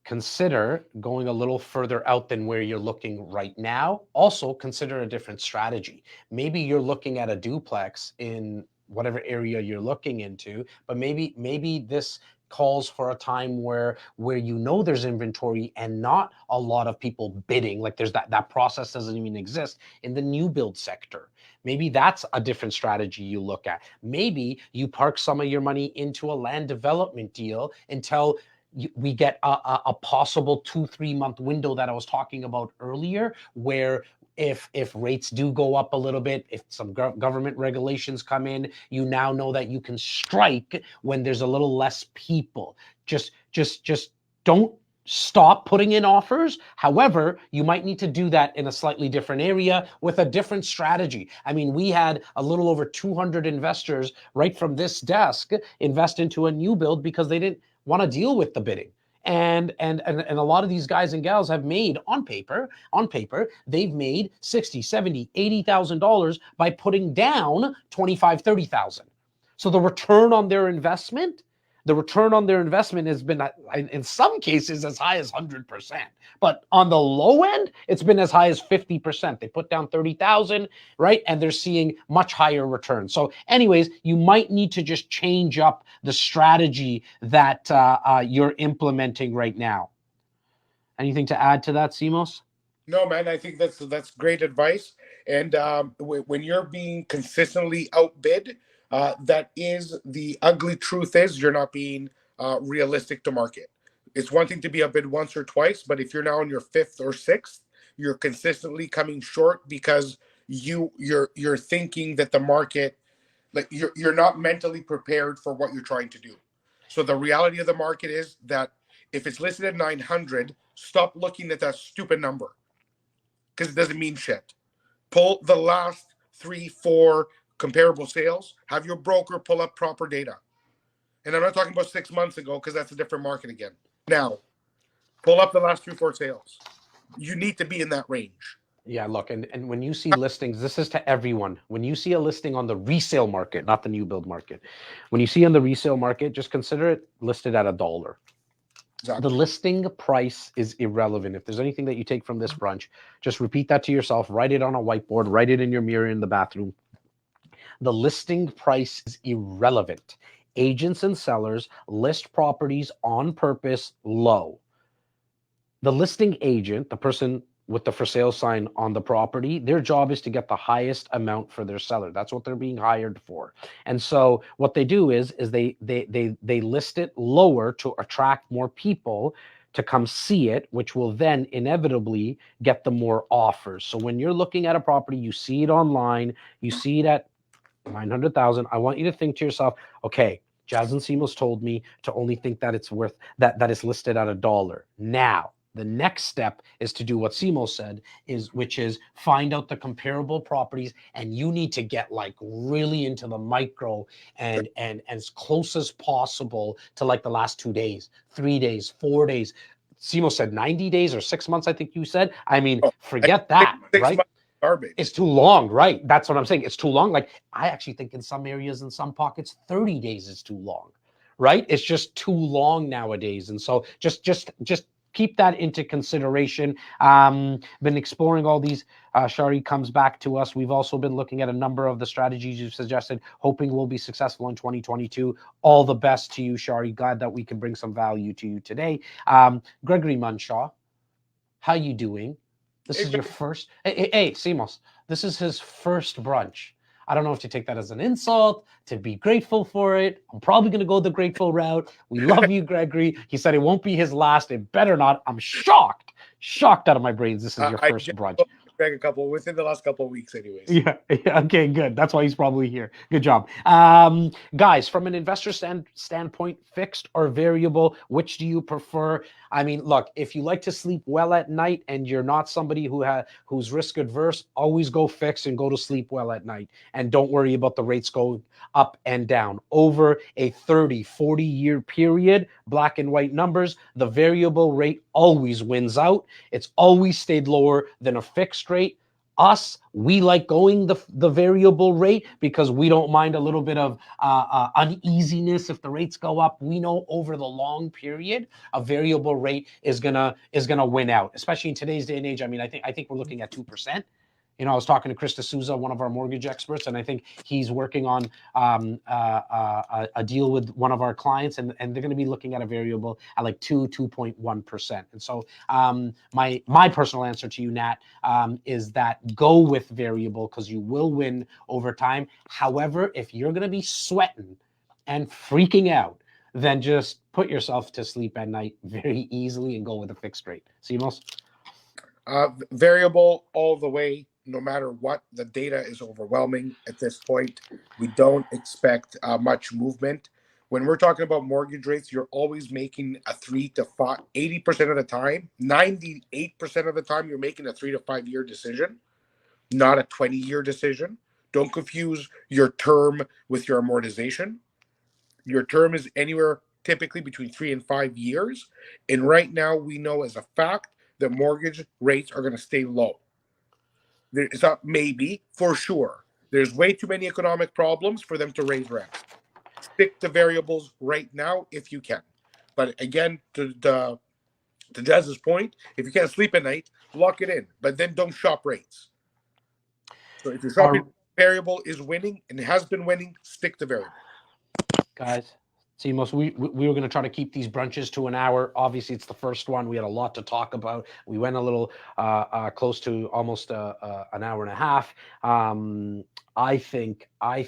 consider going a little further out than where you're looking right now. Also, consider a different strategy. Maybe you're looking at a duplex in whatever area you're looking into, but maybe this calls for a time where there's inventory and not a lot of people bidding, like there's that process doesn't even exist in the new build sector. Maybe that's a different strategy you look at. Maybe you park some of your money into a land development deal until we get a possible 2-3 month window that I was talking about earlier, where if rates do go up a little bit, if some government regulations come in, you now know that you can strike when there's a little less people. Just don't stop putting in offers. However, you might need to do that in a slightly different area with a different strategy. I mean, we had a little over 200 investors right from this desk invest into a new build because they didn't want to deal with the bidding. And a lot of these guys and gals have made on paper, they've made $60, $70, $80,000 by putting down 25, 30,000. So the return on their investment has been in some cases as high as 100%, but on the low end, it's been as high as 50%. They put down 30,000, right? And they're seeing much higher returns. So anyways, you might need to just change up the strategy that you're implementing right now. Anything to add to that, Simos? No, man, I think that's great advice. And when you're being consistently outbid, that is the ugly truth is you're not being realistic to market. It's one thing to be outbid once or twice, but if you're now in your fifth or sixth, you're consistently coming short because you're thinking that the market, like you're not mentally prepared for what you're trying to do. So the reality of the market is that if it's listed at 900, stop looking at that stupid number because it doesn't mean shit. Pull the last 3-4 comparable sales. Have your broker pull up proper data. And I'm not talking about 6 months ago because that's a different market again. Now, pull up the last 3-4 sales. You need to be in that range. Yeah, look, and when you see listings, this is to everyone. When you see a listing on the resale market, not the new build market, when you see on the resale market, just consider it listed at $1. Exactly. The listing price is irrelevant. If there's anything that you take from this brunch, just repeat that to yourself, write it on a whiteboard, write it in your mirror in the bathroom. The listing price is irrelevant. Agents and sellers list properties on purpose low. The listing agent, the person with the for sale sign on the property, their job is to get the highest amount for their seller. That's what they're being hired for. And so what they do is they list it lower to attract more people to come see it, which will then inevitably get them more offers. So when you're looking at a property, you see it online, you see it at 900,000. I want you to think to yourself, okay, Jazz and Simos told me to only think that it's worth that it's listed at $1. Now, the next step is to do what Simos said, which is find out the comparable properties, and you need to get like really into the micro and as close as possible to like the last 2 days, 3 days, 4 days. Simos said 90 days or 6 months, I think you said. I mean, forget that, right? Garbage. It's too long, right? That's what I'm saying. It's too long. Like I actually think in some areas, in some pockets, 30 days is too long, right? It's just too long nowadays. And so just keep that into consideration. Been exploring all these. Shari comes back to us. We've also been looking at a number of the strategies you've suggested, hoping we'll be successful in 2022. All the best to you, Shari. Glad that we can bring some value to you today. Gregory Munshaw, how you doing? This is your first. Hey, Simos, this is his first brunch. I don't know if to take that as an insult, to be grateful for it. I'm probably going to go the grateful route. We love you, Gregory. He said it won't be his last. It better not. I'm shocked out of my brains. This is your first brunch. Within the last couple of weeks, anyways. Yeah. Okay, good. That's why he's probably here. Good job. Guys, from an investor standpoint, fixed or variable, which do you prefer? I mean, look, if you like to sleep well at night and you're not somebody who's risk adverse, always go fixed and go to sleep well at night. And don't worry about the rates going up and down. Over a 30, 40-year period, black and white numbers, the variable rate always wins out. It's always stayed lower than a fixed rate. Us, we like going the variable rate because we don't mind a little bit of uneasiness if the rates go up. We know over the long period, a variable rate is gonna win out, especially in today's day and age. I mean, I think we're looking at 2%. I was talking to Chris D'Souza, one of our mortgage experts, and I think he's working on a deal with one of our clients, and they're going to be looking at a variable at like 2.1%. And so my personal answer to you, Nat, is that go with variable because you will win over time. However, if you're going to be sweating and freaking out, then just put yourself to sleep at night very easily and go with a fixed rate. Simos? Variable all the way, no matter what. The data is overwhelming at this point. We don't expect much movement. When we're talking about mortgage rates, you're always making a 3 to 5, 80% of the time, 98% of the time, you're making a 3 to 5 year decision, not a 20-year decision. Don't confuse your term with your amortization. Your term is anywhere typically between 3 and 5 years. And right now, we know as a fact that mortgage rates are going to stay low. It's not maybe, for sure. There's way too many economic problems for them to raise rents. Stick to variables right now if you can. But again, to Jazz's point, if you can't sleep at night, lock it in. But then don't shop rates. So if you're shopping variable is winning and has been winning, stick to variable. Guys, Simos, we were going to try to keep these brunches to an hour. Obviously, it's the first one. We had a lot to talk about. We went a little close to almost an hour and a half. I think I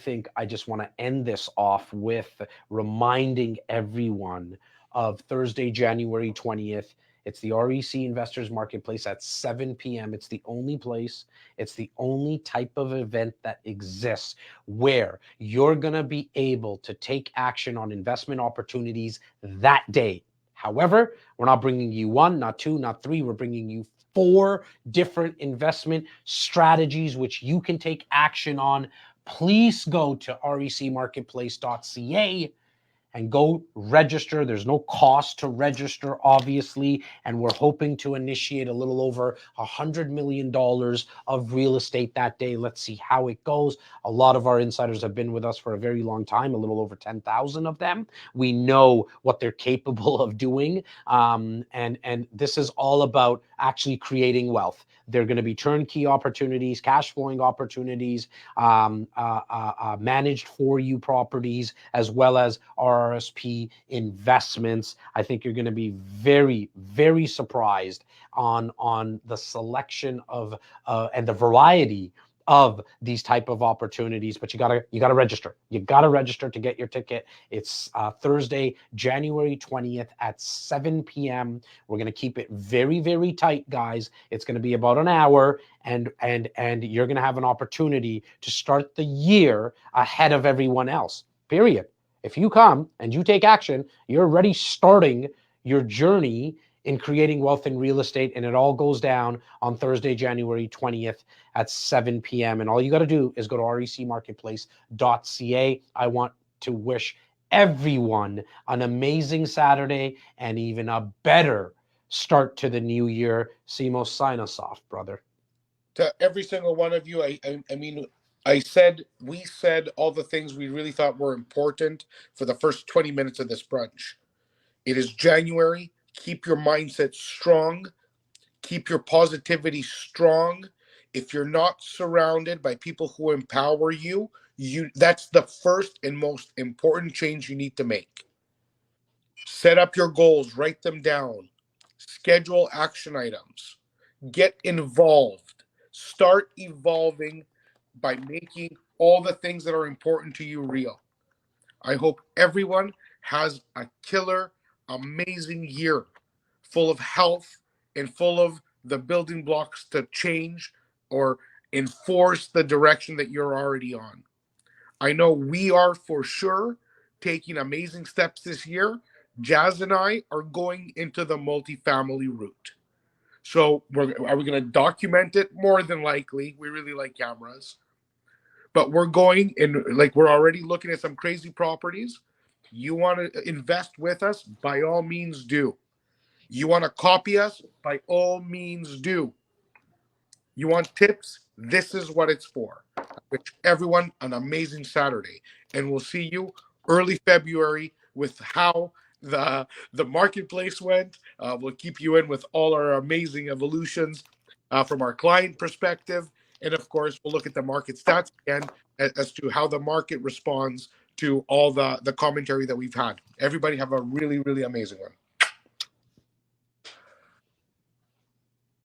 just want to end this off with reminding everyone of Thursday, January 20th. It's the REC Investors Marketplace at 7 p.m. It's the only place, it's the only type of event that exists where you're going to be able to take action on investment opportunities that day. However, we're not bringing you one, not two, not three. We're bringing you 4 different investment strategies which you can take action on. Please go to recmarketplace.ca and go register. There's no cost to register, obviously, and we're hoping to initiate a little over $100 million of real estate that day. Let's see how it goes. A lot of our insiders have been with us for a very long time, a little over 10,000 of them. We know what they're capable of doing, and this is all about actually creating wealth. They're going to be turnkey opportunities, cash flowing opportunities, managed for you properties, as well as RRSP investments. I think you're going to be very, very surprised on the selection of and the variety of these type of opportunities, but you gotta register. You gotta register to get your ticket. It's Thursday, January 20th at 7 p.m. We're gonna keep it very, very tight, guys. It's gonna be about an hour, and you're gonna have an opportunity to start the year ahead of everyone else. Period. If you come and you take action, you're already starting your journey in creating wealth in real estate, and it all goes down on Thursday, January 20th at 7 p.m. And all you got to do is go to recmarketplace.ca. I want to wish everyone an amazing Saturday and even a better start to the new year. Simo, sign us off, brother. To every single one of you, I mean, we said all the things we really thought were important for the first 20 minutes of this brunch. It is January. Keep your mindset strong. Keep your positivity strong. If you're not surrounded by people who empower you, that's the first and most important change you need to make. Set up your goals, write them down, schedule action items, get involved, start evolving by making all the things that are important to you real. I hope everyone has a killer, amazing year full of health and full of the building blocks to change or enforce the direction that you're already on. I know we are for sure taking amazing steps this year. Jazz and I are going into the multifamily route. So are we going to document it? More than likely. We really like cameras. But we're going in, like, we're already looking at some crazy properties. You want to invest with us? By all means do. You want to copy us? By all means do. You want tips? This is what it's for. I wish everyone an amazing Saturday. And we'll see you early February with how the marketplace went. We'll keep you in with all our amazing evolutions from our client perspective. And of course, we'll look at the market stats again as to how the market responds to all the commentary that we've had. Everybody have a really, really amazing one.